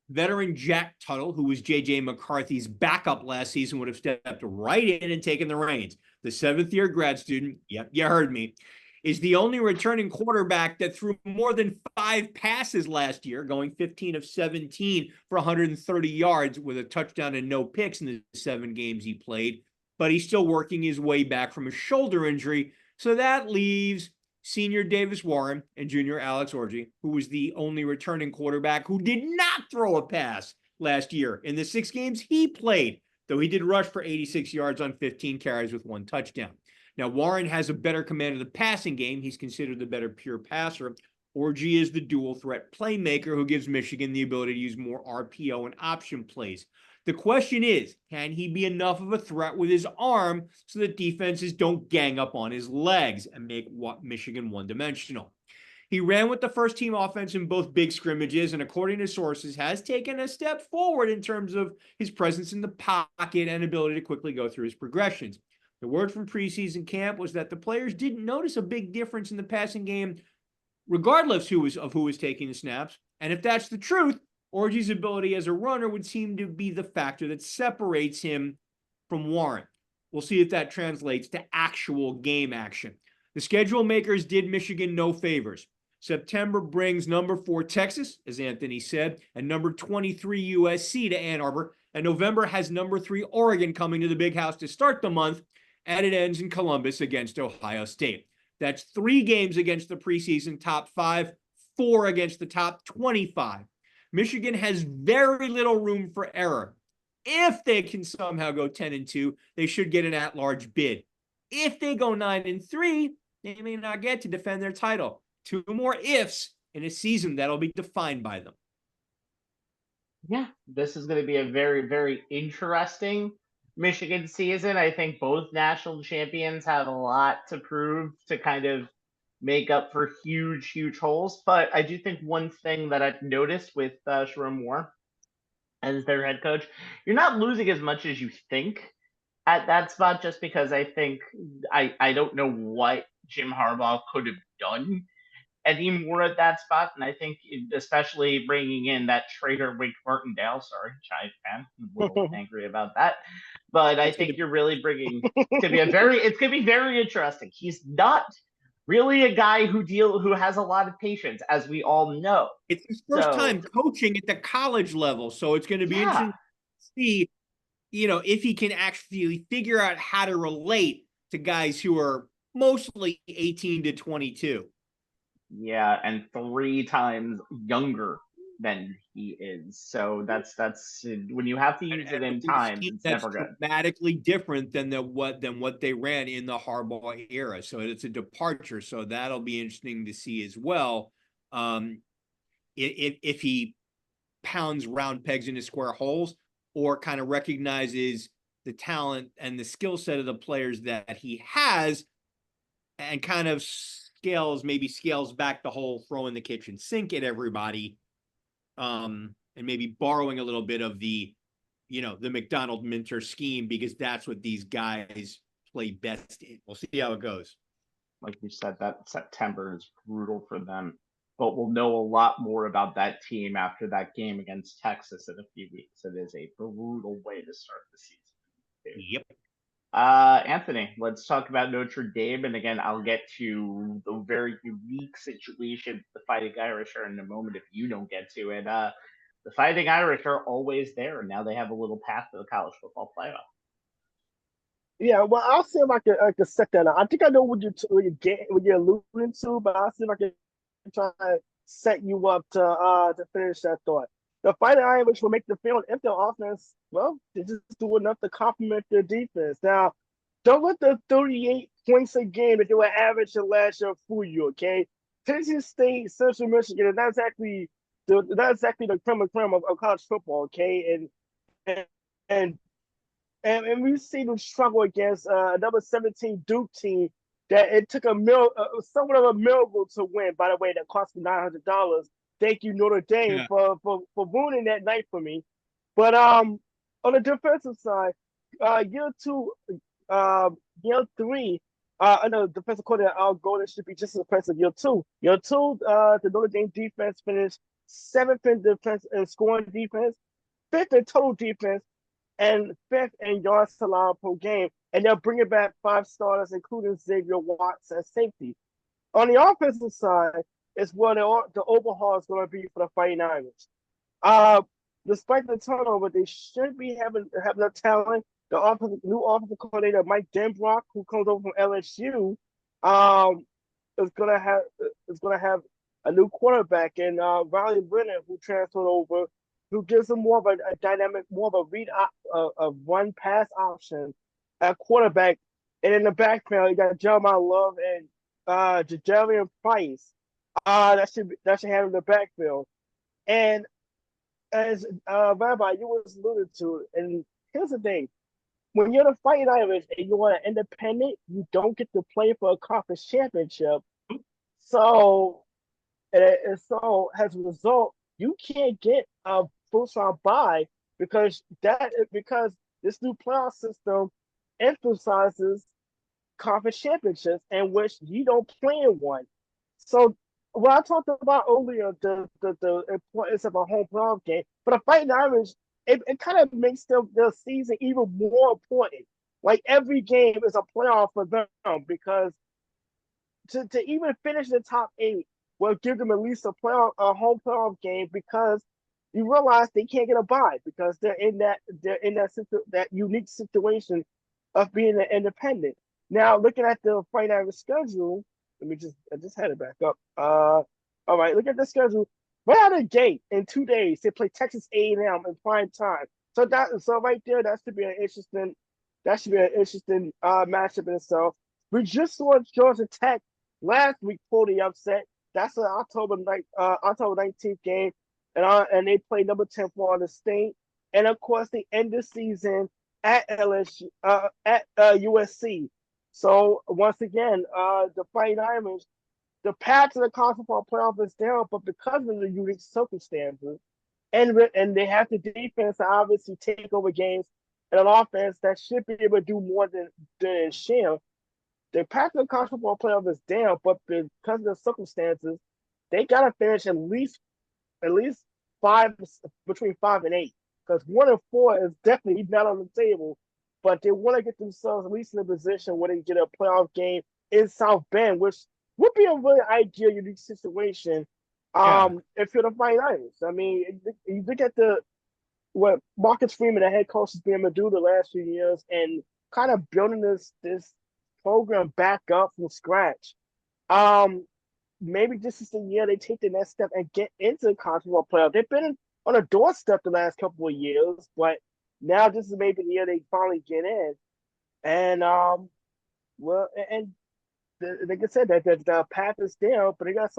veteran Jack Tuttle, who was J.J. McCarthy's backup last season, would have stepped right in and taken the reins. The seventh-year grad student, yep, you heard me, is the only returning quarterback that threw more than 5 passes last year, going 15 of 17 for 130 yards with a touchdown and no picks in the 7 games he played. But he's still working his way back from a shoulder injury. So that leaves senior Davis Warren and junior Alex Orji, who was the only returning quarterback who did not throw a pass last year in the 6 games he played, though he did rush for 86 yards on 15 carries with 1 touchdown. Now, Warren has a better command of the passing game. He's considered the better pure passer. Orji is the dual threat playmaker who gives Michigan the ability to use more RPO and option plays. The question is, can he be enough of a threat with his arm so that defenses don't gang up on his legs and make Michigan one-dimensional? He ran with the first-team offense in both big scrimmages and, according to sources, has taken a step forward in terms of his presence in the pocket and ability to quickly go through his progressions. The word from preseason camp was that the players didn't notice a big difference in the passing game, regardless of who was taking the snaps. And if that's the truth, Orji's ability as a runner would seem to be the factor that separates him from Warren. We'll see if that translates to actual game action. The schedule makers did Michigan no favors. September brings number 4 Texas, as Anthony said, and number 23 USC to Ann Arbor. And November has number 3 Oregon coming to the Big House to start the month, and it ends in Columbus against Ohio State. That's 3 games against the preseason top 5, 4 against the top 25. Michigan has very little room for error. If they can somehow go 10-2, they should get an at-large bid. If they go 9-3, they may not get to defend their title. 2 more ifs in a season that'll be defined by them. Yeah, this is going to be a very, very interesting Michigan season. I think both national champions have a lot to prove to kind of make up for huge, huge holes. But I do think one thing that I've noticed with Sherrone Moore as their head coach, you're not losing as much as you think at that spot, just because I think I don't know what Jim Harbaugh could have done anymore at that spot. And I think especially bringing in that traitor Wink Martindale, sorry, Giant fan, I'm a little angry about that. But I think you're really bringing to be it's going to be very interesting. He's not really a guy who has a lot of patience, as we all know. It's his first time coaching at the college level, so it's going to be interesting to see, if he can actually figure out how to relate to guys who are mostly 18 to 22. Yeah, and 3 times younger than he is. So that's when you have to use it in times, it's never good. Dramatically different than what they ran in the Harbaugh era. So it's a departure. So that'll be interesting to see as well. If he pounds round pegs into square holes, or kind of recognizes the talent and the skill set of the players that he has, and kind of scales back the whole throw in the kitchen sink at everybody, and maybe borrowing a little bit of the McDonald Minter scheme, because that's what these guys play best in. We'll see how it goes. Like you said, that September is brutal for them, but we'll know a lot more about that team after that game against Texas in a few weeks. It is a brutal way to start the season. Yep. Anthony, let's talk about Notre Dame. And again, I'll get to the very unique situation the Fighting Irish are in a moment if you don't get to it. The Fighting Irish are always there, and now they have a little path to the college football playoff. Yeah, well, I'll see if I can set that up. I think I know what you're alluding to, but I'll see if I can try to set you up to finish that thought. The Fighting Irish will make the field if their offense, well, they just do enough to complement their defense. Now, don't let the 38 points a game that they were averaging last year fool you, okay? Tennessee State, Central Michigan, and that's exactly the creme of creme of college football, okay? And we've seen them struggle against number 17 Duke team that it took somewhat of a miracle to win. By the way, that cost me $900. Thank you, Notre Dame, for ruining that night for me. But on the defensive side, year two, year three, I know defensive coordinator Al Golden should be just as impressive. Year two, the Notre Dame defense finished seventh in defense and scoring defense, fifth in total defense, and fifth in yards allowed per game. And they're bringing back 5 starters, including Xavier Watts at safety. On the offensive side, is where the overhaul is going to be for the Fighting Irish. Despite the turnover, they should be having the talent. The new offensive coordinator Mike Denbrock, who comes over from LSU, is gonna have a new quarterback, and Riley Leonard, who transferred over, who gives them more of a dynamic, more of a run pass option at quarterback. And in the backfield, you got Jeremiah Love and Jajarian Price. That should handle the backfield. And as Rabbi, you was alluded to, and here's the thing: when you're the Fighting Irish and you want an independent, you don't get to play for a conference championship. So, and so as a result, you can't get a first round bye because this new playoff system emphasizes conference championships in which you don't play in one. So what I talked about earlier, the importance of a home playoff game, for the Fighting Irish, it kind of makes the season even more important. Like every game is a playoff for them because to even finish the top 8 will give them at least a home playoff game, because you realize they can't get a bye because they're in that unique situation of being an independent. Now, looking at the Fighting Irish schedule, I just had it back up. All right, look at the schedule. Right out of the gate, in 2 days, they play Texas A&M in prime time. So right there, that should be an interesting matchup in itself. We just saw Georgia Tech last week pull the upset. That's an October 19th game, and they play number 10 Florida State. And of course, they end the season at LSU at USC. So once again, the Fighting Irish, the path to the college football playoff is down, but because of the unique circumstances, and they have the defense to obviously take over games, and an offense that should be able to do more than share. The path to the college football playoff is down, but because of the circumstances, they gotta finish at least 5, between 5 and 8, because 1 and 4 is definitely not on the table. But they want to get themselves at least in a position where they get a playoff game in South Bend, which would be a really ideal, unique situation. If you're the Fighting Irish, I mean, you look at what Marcus Freeman, the head coach, has been able to do the last few years, and kind of building this program back up from scratch. Maybe this is the year they take the next step and get into the college football playoff. They've been on a doorstep the last couple of years, but now this is maybe the year they finally get in. And like I said, that the path is down, but they got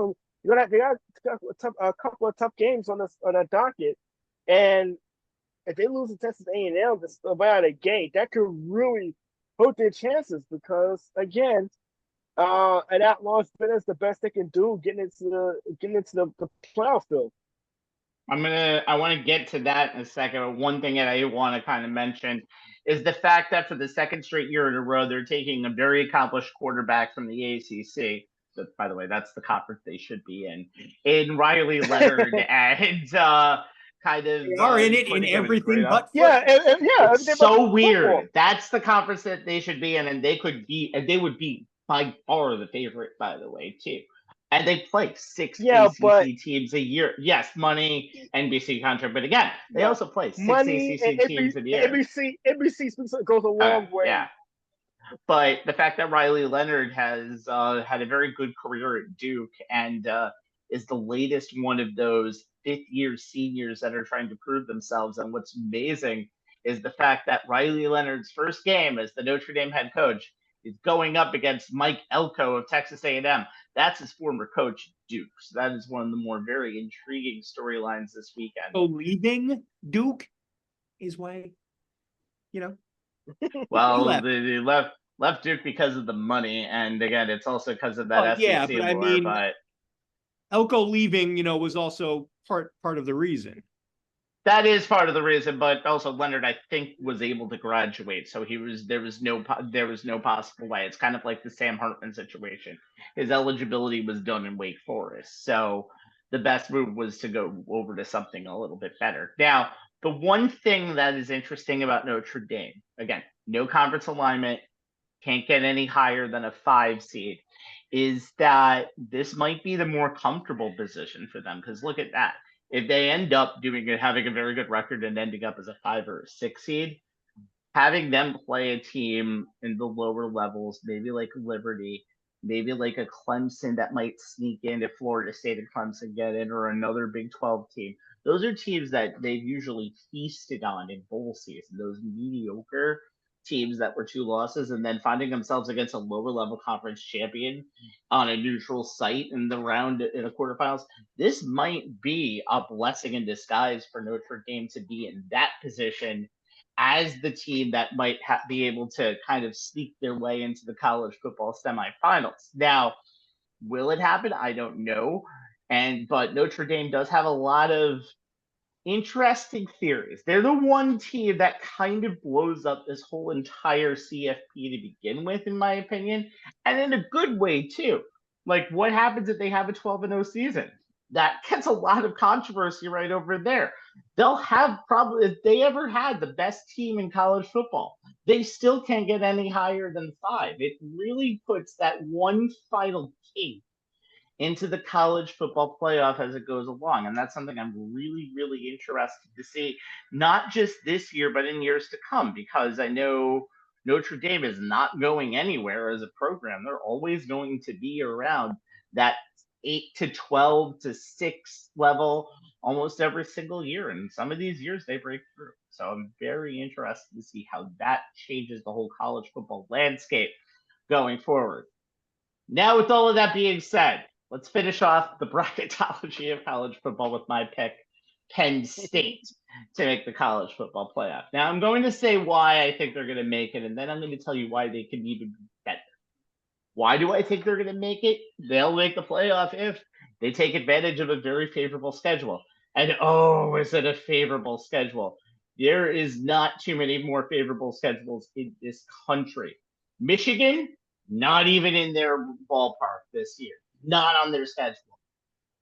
a couple of tough games on the docket. And if they lose to Texas A&M right out of the gate, that could really hurt their chances, because again, an at-large bidder is the best they can do getting into the playoff field. I want to get to that in a second. One thing that I want to kind of mention is the fact that for the second straight year in a row, they're taking a very accomplished quarterback from the ACC. So, by the way, that's the conference they should be in Riley Leonard, and kind of they are in it in everything but it's so weird. Football. That's the conference that they should be in, and they would be by far the favorite, by the way, too. And they play 6 ACC teams a year. Yes, money, NBC contract, but again, they also play 6 ACC teams a year. NBC goes a long way. Yeah. But the fact that Riley Leonard has had a very good career at Duke, and is the latest one of those fifth-year seniors that are trying to prove themselves. And what's amazing is the fact that Riley Leonard's first game as the Notre Dame head coach is going up against Mike Elko of Texas A&M. That's his former coach, Duke. So that is one of the more very intriguing storylines this weekend. So leaving Duke is why, Well, they left Duke because of the money, and again, it's also because of that SEC but I war. mean, Elko leaving, was also part of the reason. That is part of the reason, but also Leonard, I think, was able to graduate, so there was no possible way. It's kind of like the Sam Hartman situation. His eligibility was done in Wake Forest, so the best move was to go over to something a little bit better. Now, the one thing that is interesting about Notre Dame, again, no conference alignment, can't get any higher than a 5 seed, is that this might be the more comfortable position for them. Because look at that. If they end up having a very good record and ending up as a 5 or a 6 seed, having them play a team in the lower levels, maybe like Liberty, maybe like a Clemson that might sneak in if Florida State and Clemson get in, or another Big 12 team. Those are teams that they've usually feasted on in bowl season, those mediocre teams that were 2 losses, and then finding themselves against a lower level conference champion on a neutral site in the quarterfinals. This might be a blessing in disguise for Notre Dame to be in that position as the team that might be able to kind of sneak their way into the college football semifinals. Now, will it happen? I don't know. But Notre Dame does have a lot of interesting theories. They're the one team that kind of blows up this whole entire CFP to begin with, in my opinion, and in a good way too. Like, what happens if they have a 12-0 season? That gets a lot of controversy right over there. They'll have probably, if they ever had the best team in college football, they still can't get any higher than 5. It really puts that one final key into the college football playoff as it goes along. And that's something I'm really, really interested to see, not just this year, but in years to come, because I know Notre Dame is not going anywhere as a program. They're always going to be around that 8 to 12 to 6 level almost every single year. And some of these years they break through. So I'm very interested to see how that changes the whole college football landscape going forward. Now, with all of that being said, let's finish off the bracketology of college football with my pick, Penn State, to make the college football playoff. Now, I'm going to say why I think they're going to make it, and then I'm going to tell you why they can even be better. Why do I think they're going to make it? They'll make the playoff if they take advantage of a very favorable schedule. And oh, is it a favorable schedule? There is not too many more favorable schedules in this country. Michigan, not even in their ballpark this year. Not on their schedule.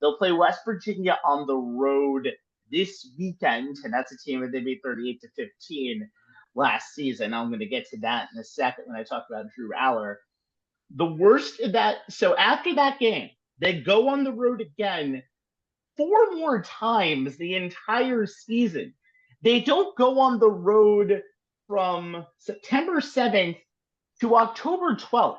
They'll play West Virginia on the road this weekend, and that's a team that they beat 38-15 last season. I'm going to get to that in a second when I talk about Drew Aller. The worst of that, so after that game, they go on the road again 4 more times the entire season. They don't go on the road from September 7th to October 12th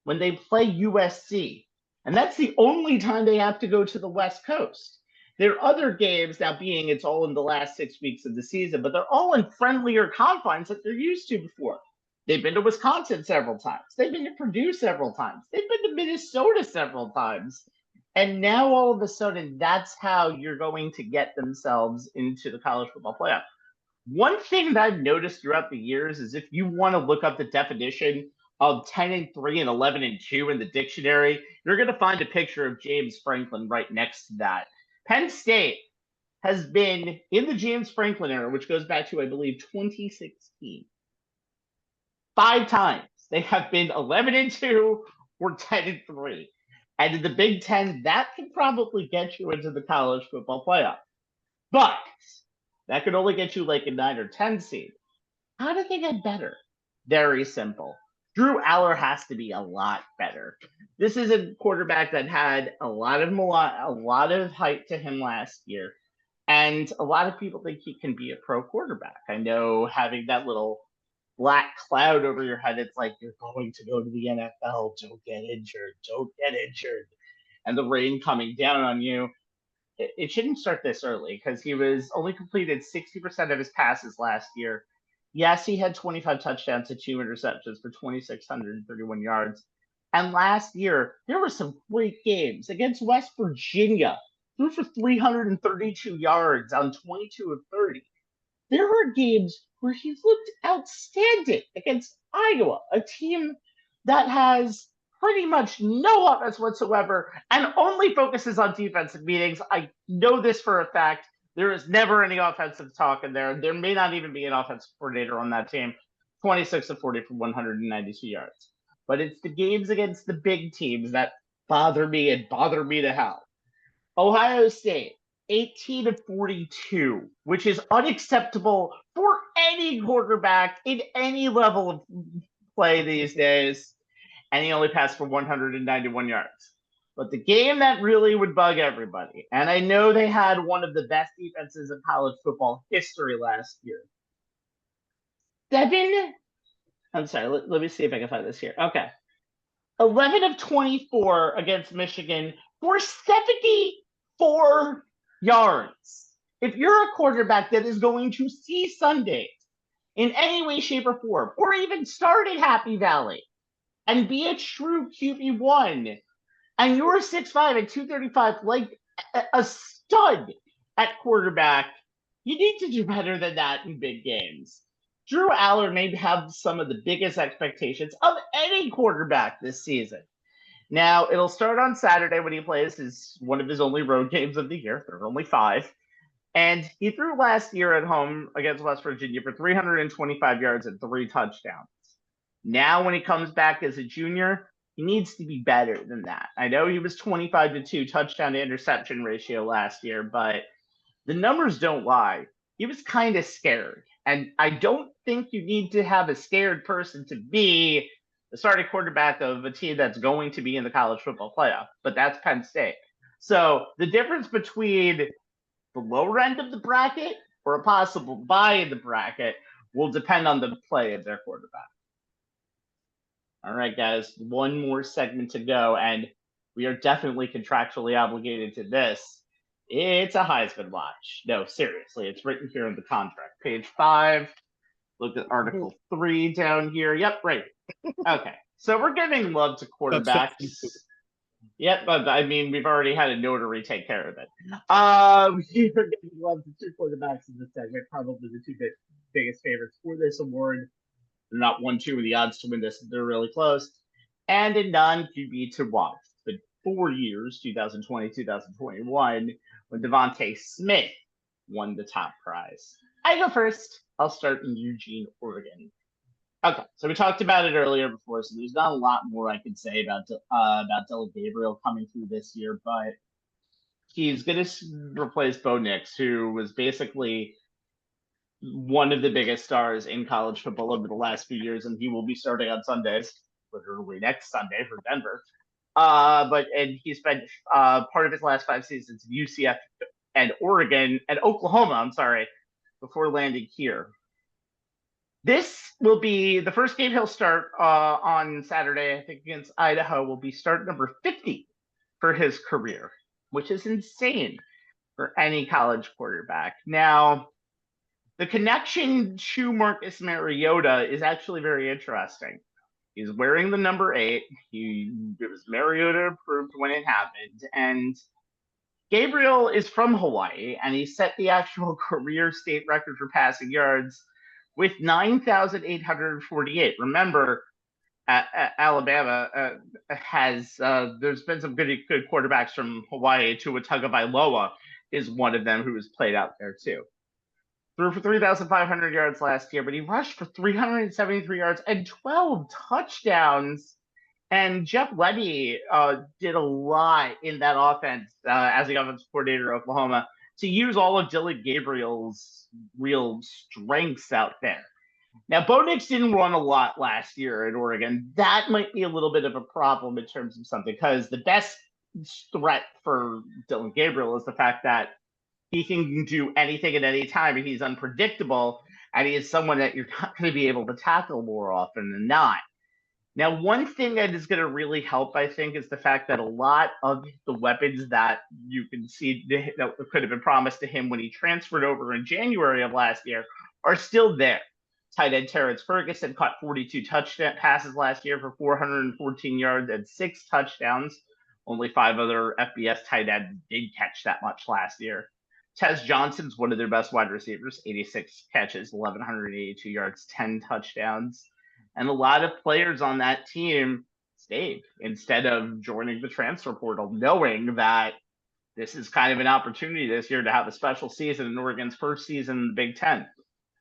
when they play USC. And that's the only time they have to go to the West Coast. There are other games now being it's all in the last 6 weeks of the season, but they're all in friendlier confines that they're used to before. They've been to Wisconsin several times. They've been to Purdue several times. They've been to Minnesota several times. And now all of a sudden, that's how you're going to get themselves into the college football playoff. One thing that I've noticed throughout the years is if you want to look up the definition of 10-3 and 11-2 in the dictionary, you're going to find a picture of James Franklin right next to that. Penn State has been in the James Franklin era, which goes back to, I believe, 2016. 5 times they have been 11-2 or 10-3. And in the Big Ten, that can probably get you into the college football playoff. But that could only get you like a 9 or 10 seed. How do they get better? Very simple. Drew Aller has to be a lot better. This is a quarterback that had a lot of hype to him last year. And a lot of people think he can be a pro quarterback. I know having that little black cloud over your head, it's like you're going to go to the NFL. Don't get injured. Don't get injured. And the rain coming down on you. It shouldn't start this early because he was only completed 60% of his passes last year. Yes, he had 25 touchdowns and 2 interceptions for 2,631 yards. And last year, there were some great games against West Virginia. Threw for 332 yards on 22 of 30. There were games where he looked outstanding against Iowa, a team that has pretty much no offense whatsoever and only focuses on defensive meetings. I know this for a fact There is never any offensive talk in there. There may not even be an offensive coordinator on that team. 26 of 40 for 192 yards. But it's the games against the big teams that bother me and bother me to hell. Ohio State, 18 of 42, which is unacceptable for any quarterback in any level of play these days. And he only passed for 191 yards. But the game that really would bug everybody, and I know they had one of the best defenses in college football history last year. I'm sorry, let me see if I can find this here. Okay. 11 of 24 against Michigan for 74 yards. If you're a quarterback that is going to see Sundays in any way, shape, or form, or even start at Happy Valley and be a true QB1, and you're 6'5" and 235, like a stud at quarterback, you need to do better than that in big games. Drew Aller may have some of the biggest expectations of any quarterback this season. Now, it'll start on Saturday when he plays one of his only road games of the year. There are only 5. And he threw last year at home against West Virginia for 325 yards and 3 touchdowns. Now, when he comes back as a junior, he needs to be better than that. I know he was 25-2 touchdown to interception ratio last year, but the numbers don't lie. He was kind of scared. And I don't think you need to have a scared person to be the starting quarterback of a team that's going to be in the college football playoff, but that's Penn State. So the difference between the lower end of the bracket or a possible bye in the bracket will depend on the play of their quarterback. All right, guys, one more segment to go, and we are definitely contractually obligated to this. It's a Heisman watch. No, seriously, it's written here in the contract. Page 5, look at Article 3 down here. Yep, right. Okay, so we're giving love to quarterbacks. Yep, but I mean, we've already had a notary take care of it. We're giving love to 2 quarterbacks in this segment, probably the 2 biggest favorites for this award. They're not 1-2 with the odds to win this. They're really close. And a non-QB to watch. The 4 years, 2020, 2021, when Devontae Smith won the top prize. I go first. I'll start in Eugene, Oregon. Okay, so we talked about it earlier before, so there's not a lot more I can say about Dylan Gabriel coming through this year, but he's going to replace Bo Nix, who was basically one of the biggest stars in college football over the last few years, and he will be starting on Sundays, literally next Sunday for Denver. And he spent part of his last 5 seasons in UCF and Oregon and Oklahoma, before landing here. This will be the first game he'll start on Saturday, I think, against Idaho, will be start number 50 for his career, which is insane for any college quarterback. Now, the connection to Marcus Mariota is actually very interesting. He's wearing the number 8. It was Mariota approved when it happened. And Gabriel is from Hawaii, and he set the actual career state record for passing yards with 9,848. Remember, Alabama there's been some good quarterbacks from Hawaii. Tua Tagovailoa is one of them who was played out there too. Threw for 3,500 yards last year, but he rushed for 373 yards and 12 touchdowns. And Jeff Lemmy did a lot in that offense as the offensive coordinator of Oklahoma to use all of Dylan Gabriel's real strengths out there. Now, Bo Nix didn't run a lot last year at Oregon. That might be a little bit of a problem in terms of something, because the best threat for Dylan Gabriel is the fact that he can do anything at any time, and he's unpredictable, and he is someone that you're not going to be able to tackle more often than not. Now, one thing that is going to really help, I think, is the fact that a lot of the weapons that you can see that could have been promised to him when he transferred over in January of last year are still there. Tight end Terrence Ferguson caught 42 touchdown passes last year for 414 yards and 6 touchdowns. Only 5 other FBS tight ends did catch that much last year. Tez Johnson's one of their best wide receivers, 86 catches, 1,182 yards, 10 touchdowns. And a lot of players on that team stayed instead of joining the transfer portal, knowing that this is kind of an opportunity this year to have a special season in Oregon's first season in the Big Ten.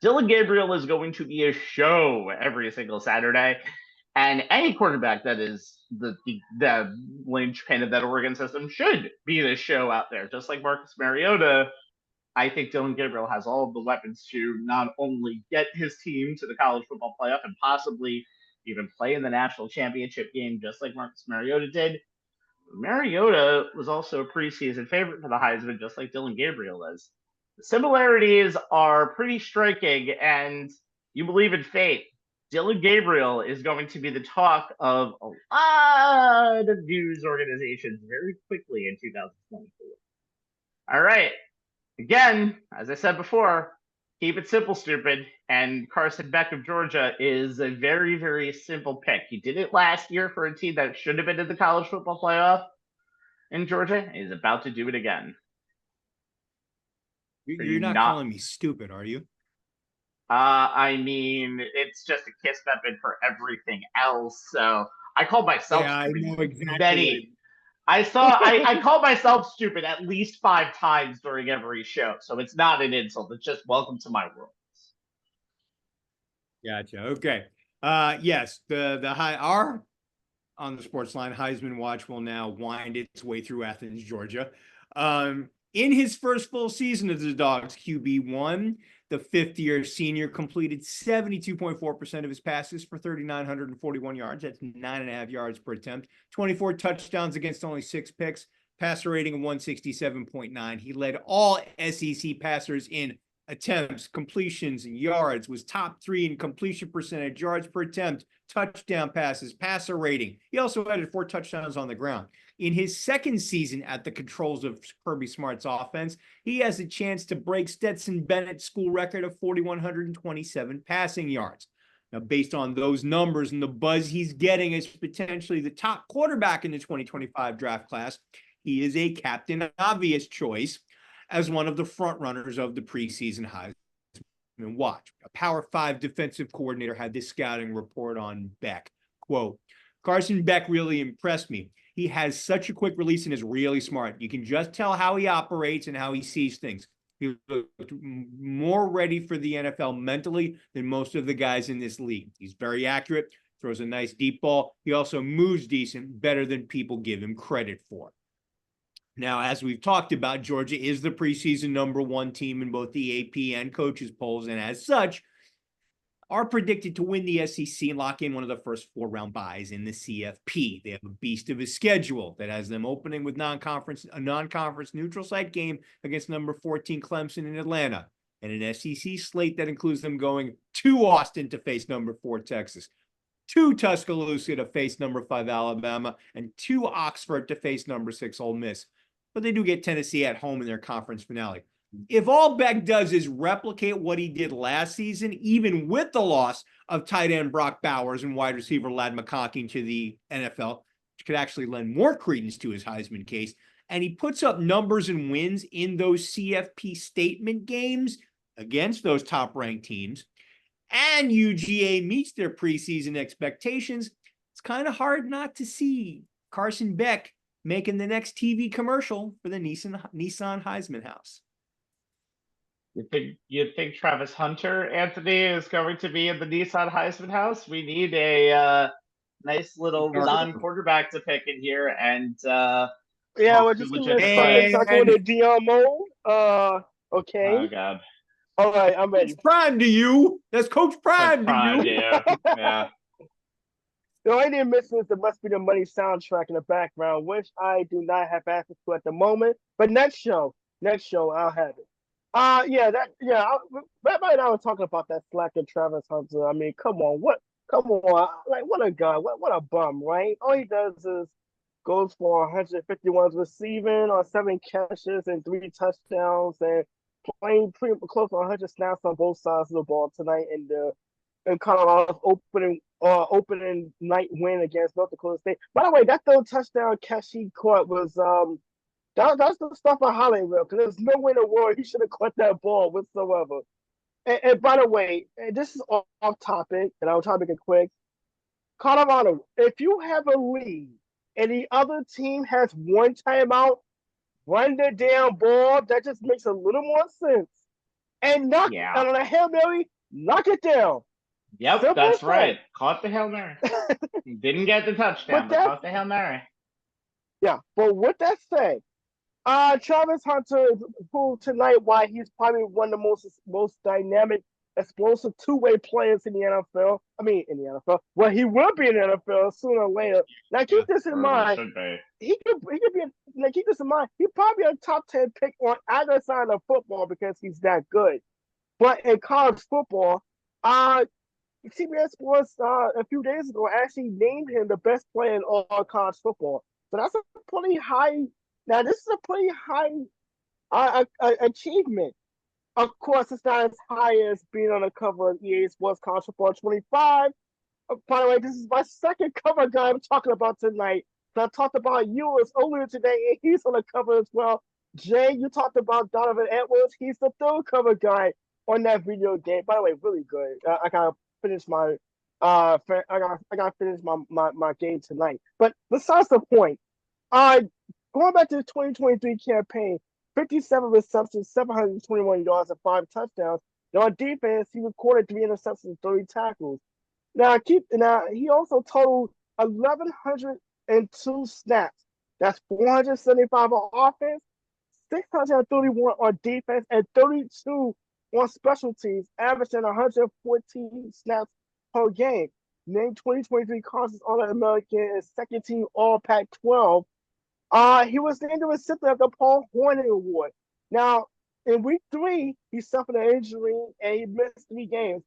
Dylan Gabriel is going to be a show every single Saturday. And any quarterback that is the linchpin of that Oregon system should be the show out there. Just like Marcus Mariota, I think Dylan Gabriel has all of the weapons to not only get his team to the college football playoff and possibly even play in the national championship game, just like Marcus Mariota did. Mariota was also a preseason favorite for the Heisman, just like Dylan Gabriel is. The similarities are pretty striking, and you believe in fate. Dylan Gabriel is going to be the talk of a lot of news organizations very quickly in 2024. All right. Again, as I said before, keep it simple, stupid. And Carson Beck of Georgia is a very, very simple pick. He did it last year for a team that should have been in the college football playoff in Georgia. He's about to do it again. You're not calling me stupid, are you? I mean, it's just a kiss method for everything else. So I called myself stupid. I know exactly. I called myself stupid at least 5 times during every show. So it's not an insult. It's just welcome to my world. Gotcha. Okay. Yes, the high R on the sports line Heisman Watch will now wind its way through Athens, Georgia. In his first full season as the Dogs QB1, the fifth-year senior completed 72.4% of his passes for 3,941 yards. That's 9.5 yards per attempt. 24 touchdowns against only 6 picks. Passer rating of 167.9. He led all SEC passers in attempts, completions, and yards, was top 3 in completion percentage, yards per attempt, touchdown passes, passer rating. He also added 4 touchdowns on the ground. In his second season at the controls of Kirby Smart's offense, he has a chance to break Stetson Bennett's school record of 4,127 passing yards. Now, based on those numbers and the buzz he's getting as potentially the top quarterback in the 2025 draft class, he is a Captain Obvious choice as one of the front runners of the preseason Heisman Watch. A Power 5 defensive coordinator had this scouting report on Beck. Quote, Carson Beck really impressed me. He has such a quick release and is really smart. You can just tell how he operates and how he sees things. He looked more ready for the NFL mentally than most of the guys in this league. He's very accurate, throws a nice deep ball. He also moves decent, better than people give him credit for. Now, as we've talked about, Georgia is the preseason #1 team in both the AP and coaches polls, and as such, are predicted to win the SEC and lock in one of the first 4-round byes in the CFP. They have a beast of a schedule that has them opening with a non-conference neutral site game against number 14 Clemson in Atlanta, and an SEC slate that includes them going to Austin to face number 4 Texas, to Tuscaloosa to face number 5 Alabama, and to Oxford to face number 6 Ole Miss. But they do get Tennessee at home in their conference finale. If all Beck does is replicate what he did last season, even with the loss of tight end Brock Bowers and wide receiver Ladd McConkey to the NFL, which could actually lend more credence to his Heisman case, and he puts up numbers and wins in those CFP statement games against those top-ranked teams, and UGA meets their preseason expectations, it's kind of hard not to see Carson Beck making the next TV commercial for the Nissan Heisman House. You think Travis Hunter, Anthony, is going to be in the Nissan Heisman House? We need a nice little non-quarterback to pick in here, and yeah, we're just going to go to Dion mode. Okay. Oh God. All right, I'm ready. Coach Prime to you. That's Coach Prime to you. Yeah. The only thing missing is the Must Be the Money soundtrack in the background, which I do not have access to at the moment. But next show, I'll have it. Rabbi and I were talking about that slacker Travis Hunter. I mean, come on, what a guy, what a bum, right? All he does is goes for 151 receiving on 7 catches and 3 touchdowns, and playing pretty close to 100 snaps on both sides of the ball tonight in Colorado's opening night win against North Dakota State. By the way, that third touchdown catch he caught was that's the stuff I Hollywood, because there's no way in the world he should have caught that ball whatsoever. And by the way, and this is off topic, and I'll try to make it quick. Colorado, if you have a lead and the other team has 1 timeout, run the damn ball. That just makes a little more sense. And knock Yeah. on a Hail Mary, knock it down. Yep, Simple that's as right. Caught the Hail Mary. Didn't get the touchdown, But but that's caught the Hail Mary. yeah. But with that said, Travis Hunter proved tonight why he's probably one of the most dynamic, explosive two-way players in the NFL. I mean, in the NFL. Well, he will be in the NFL sooner or later. Now keep this in Certainly mind. should be. He could be like keep this in mind. He probably a top 10 pick on either side of football because he's that good. But in college football, uh, CBS Sports a few days ago actually named him the best player in all college football. So that's a pretty high. Now this is a pretty high achievement. Of course, it's not as high as being on the cover of EA Sports College Football 25. By the way, this is my second cover guy I'm talking about tonight. So I talked about Ewers earlier today, and he's on the cover as well. Jay, you talked about Donovan Edwards. He's the third cover guy on that video game. By the way, really good. I gotta finish my I gotta finish my game tonight. But besides the point, uh, going back to the 2023 campaign, 57 receptions, 721 yards, and 5 touchdowns. Now on defense, he recorded 3 interceptions and 30 tackles. Now he also totaled 1,102 snaps. That's 475 on offense, 631 on defense, and 32 on special teams, averaging 114 snaps per game. Named 2023 Conference All-American and second team All Pac-12. He was named the recipient of the Paul Hornung Award. Now, in week 3, he suffered an injury and he missed 3 games.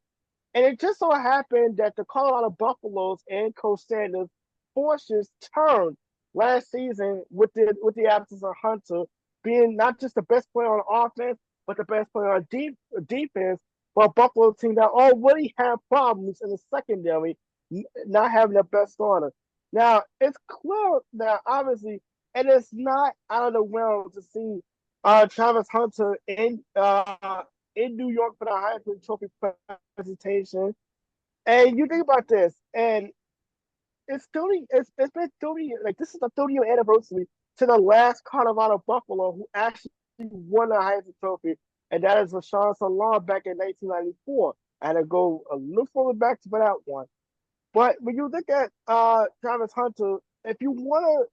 And it just so happened that the Colorado Buffaloes and Coach Sanders' fortunes turned last season with the absence of Hunter being not just the best player on offense, but the best player on defense for a Buffalo team that already had problems in the secondary, not having the best starter. Now, it's clear that obviously it is not out of the realm to see Travis Hunter in New York for the Heisman Trophy presentation. And you think about this, and it's been 30, like this is the 30th anniversary to the last Colorado Buffalo who actually won the Heisman Trophy, and that is Rashawn Salam back in 1994. I had to go a little further back for that one. But when you look at Travis Hunter, if you want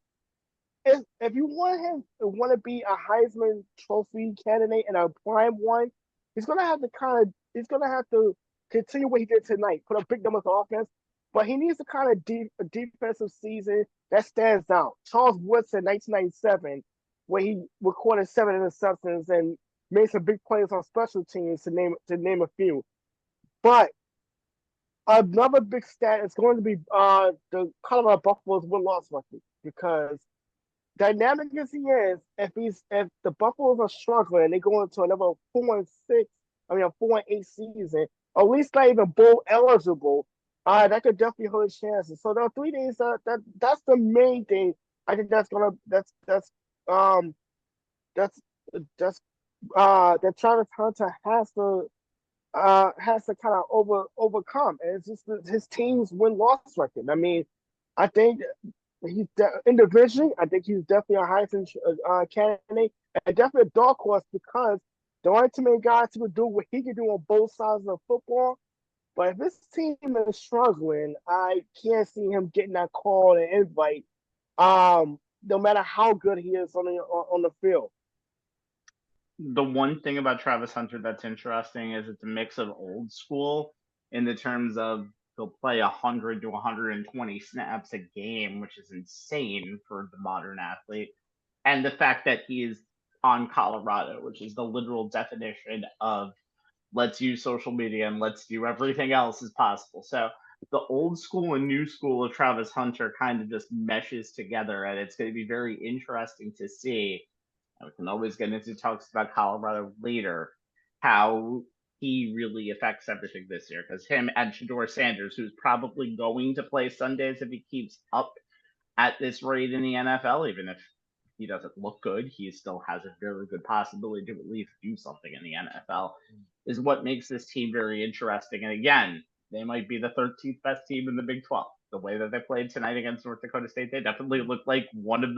him to want to be a Heisman Trophy candidate and a prime one, he's gonna have to continue what he did tonight, put up big numbers on offense, but he needs to kind of defensive season that stands out. Charles Woodson, 1997, where he recorded 7 interceptions and made some big plays on special teams to name a few. But another big stat is going to be the Colorado Buffaloes win-loss record, because dynamic as he is, if the Buffaloes are struggling and they go into another 4-6, I mean a 4-8 season, or at least not even bowl eligible, that could definitely hurt his chances. So there are 3 days that's the main thing. I think that Travis Hunter has to kind of overcome, and it's just his team's win-loss record. I mean, I think he's in division. I think he's definitely a Heisman candidate, and definitely a dark horse, because there aren't too many guys who can do what he can do on both sides of football. But if this team is struggling, I can't see him getting that call and invite. No matter how good he is on the field. The one thing about Travis Hunter that's interesting is it's a mix of old school in the terms of he'll play 100 to 120 snaps a game, which is insane for the modern athlete, and the fact that he's on Colorado, which is the literal definition of let's use social media and let's do everything else as possible. So the old school and new school of Travis Hunter kind of just meshes together, and it's going to be very interesting to see. We can always get into talks about Colorado later, how he really affects everything this year. Because him and Shedeur Sanders, who's probably going to play Sundays if he keeps up at this rate in the NFL, even if he doesn't look good, he still has a very good possibility to at least do something in the NFL, is what makes this team very interesting. And again, they might be the 13th best team in the Big 12. the way that they played tonight against North Dakota State, they definitely look like one of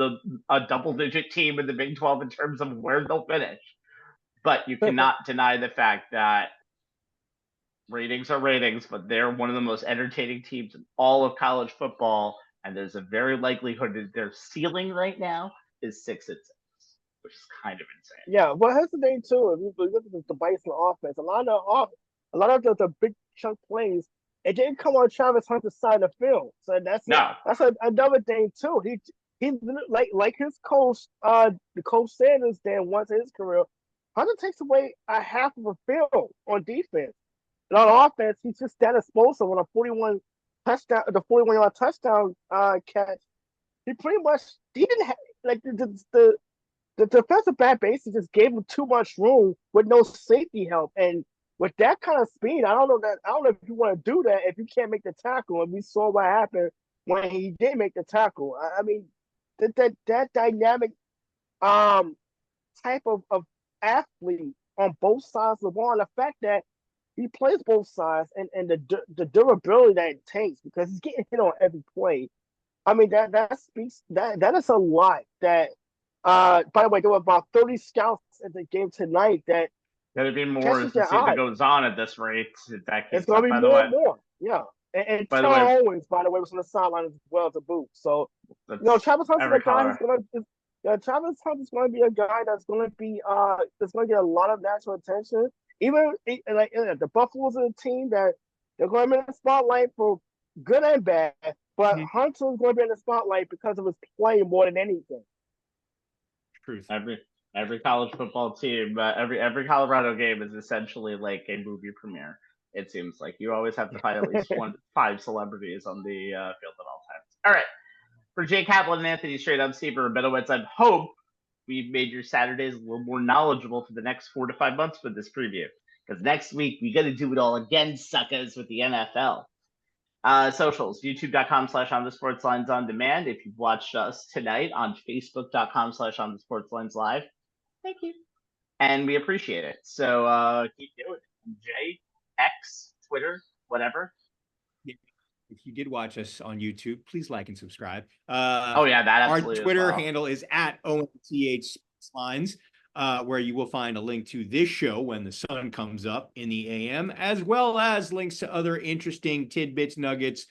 a double-digit team in the Big 12 in terms of where they'll finish. But you cannot deny the fact that ratings are ratings, but they're one of the most entertaining teams in all of college football, and there's a very likelihood that their ceiling right now is 6-6, which is kind of insane. Yeah, well, here's the thing too. If you look at the Bison offense, a lot of the big chunk plays, it didn't come on Travis Hunter's side of the field. So that's another thing too. He like his coach, the Coach Sanders did once in his career. Hunter takes away a half of a field on defense. And on offense, he's just that explosive on a 41-yard touchdown catch. He didn't have like the defensive back basically just gave him too much room with no safety help. And with that kind of speed, I don't know if you want to do that if you can't make the tackle. And we saw what happened when he did make the tackle. I mean, that dynamic type of athlete on both sides of the ball, and the fact that he plays both sides and the durability that it takes because he's getting hit on every play. I mean, that speaks that is a lot that by the way, there were about 30 scouts at the game tonight that Gotta be more as the season goes on at this rate. It's gonna be more and more. Yeah. And Terrell Owens, by the way, was on the sideline as well to boot. So Travis Hunter's a guy who's gonna Travis Hunter's gonna be a guy that's gonna get a lot of national attention. Even like the Buffaloes are a team that they're going to be in the spotlight for good and bad, but Hunter's going to be in the spotlight because of his play more than anything. Truth. Every college football team, every Colorado game is essentially like a movie premiere. It seems like you always have to find at least 5 celebrities on the field at all times. All right, for Jay Kaplan and Anthony Strait, I'm Steve Rabinowitz. I hope we've made your Saturdays a little more knowledgeable for the next 4 to 5 months with this preview. Because next week, we got to do it all again, suckers, with the NFL. Socials, youtube.com/OnTheSportsLines on demand. If you've watched us tonight on Facebook.com/OnTheSportsLines live, thank you. And we appreciate it. So keep doing it. Jay, X, Twitter, whatever. If you did watch us on YouTube, please like and subscribe. That absolutely. Our Twitter handle is @ONTHSportslines, where you will find a link to this show when the sun comes up in the AM, as well as links to other interesting tidbits, nuggets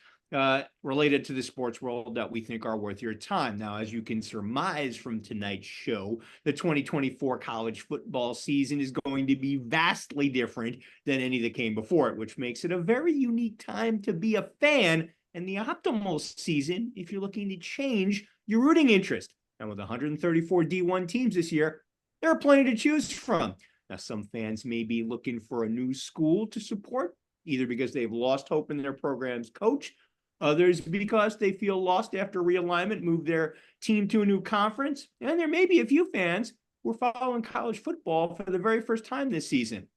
related to the sports world that we think are worth your time. Now, as you can surmise from tonight's show, the 2024 college football season is going to be vastly different than any that came before it, which makes it a very unique time to be a fan and the optimal season if you're looking to change your rooting interest. And with 134 D1 teams this year, there are plenty to choose from. Now, some fans may be looking for a new school to support, either because they've lost hope in their program's coach, others because they feel lost after realignment, moved their team to a new conference, and there may be a few fans who are following college football for the very first time this season.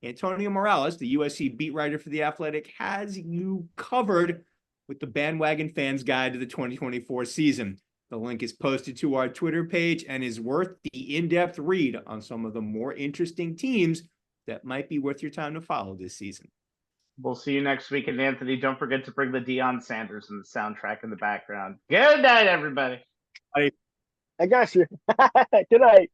Antonio Morales, the USC beat writer for The Athletic, has you covered with the Bandwagon Fans Guide to the 2024 season. The link is posted to our Twitter page and is worth the in-depth read on some of the more interesting teams that might be worth your time to follow this season. We'll see you next week. And Anthony, don't forget to bring the Deion Sanders and the soundtrack in the background. Good night, everybody. I got you. Good night.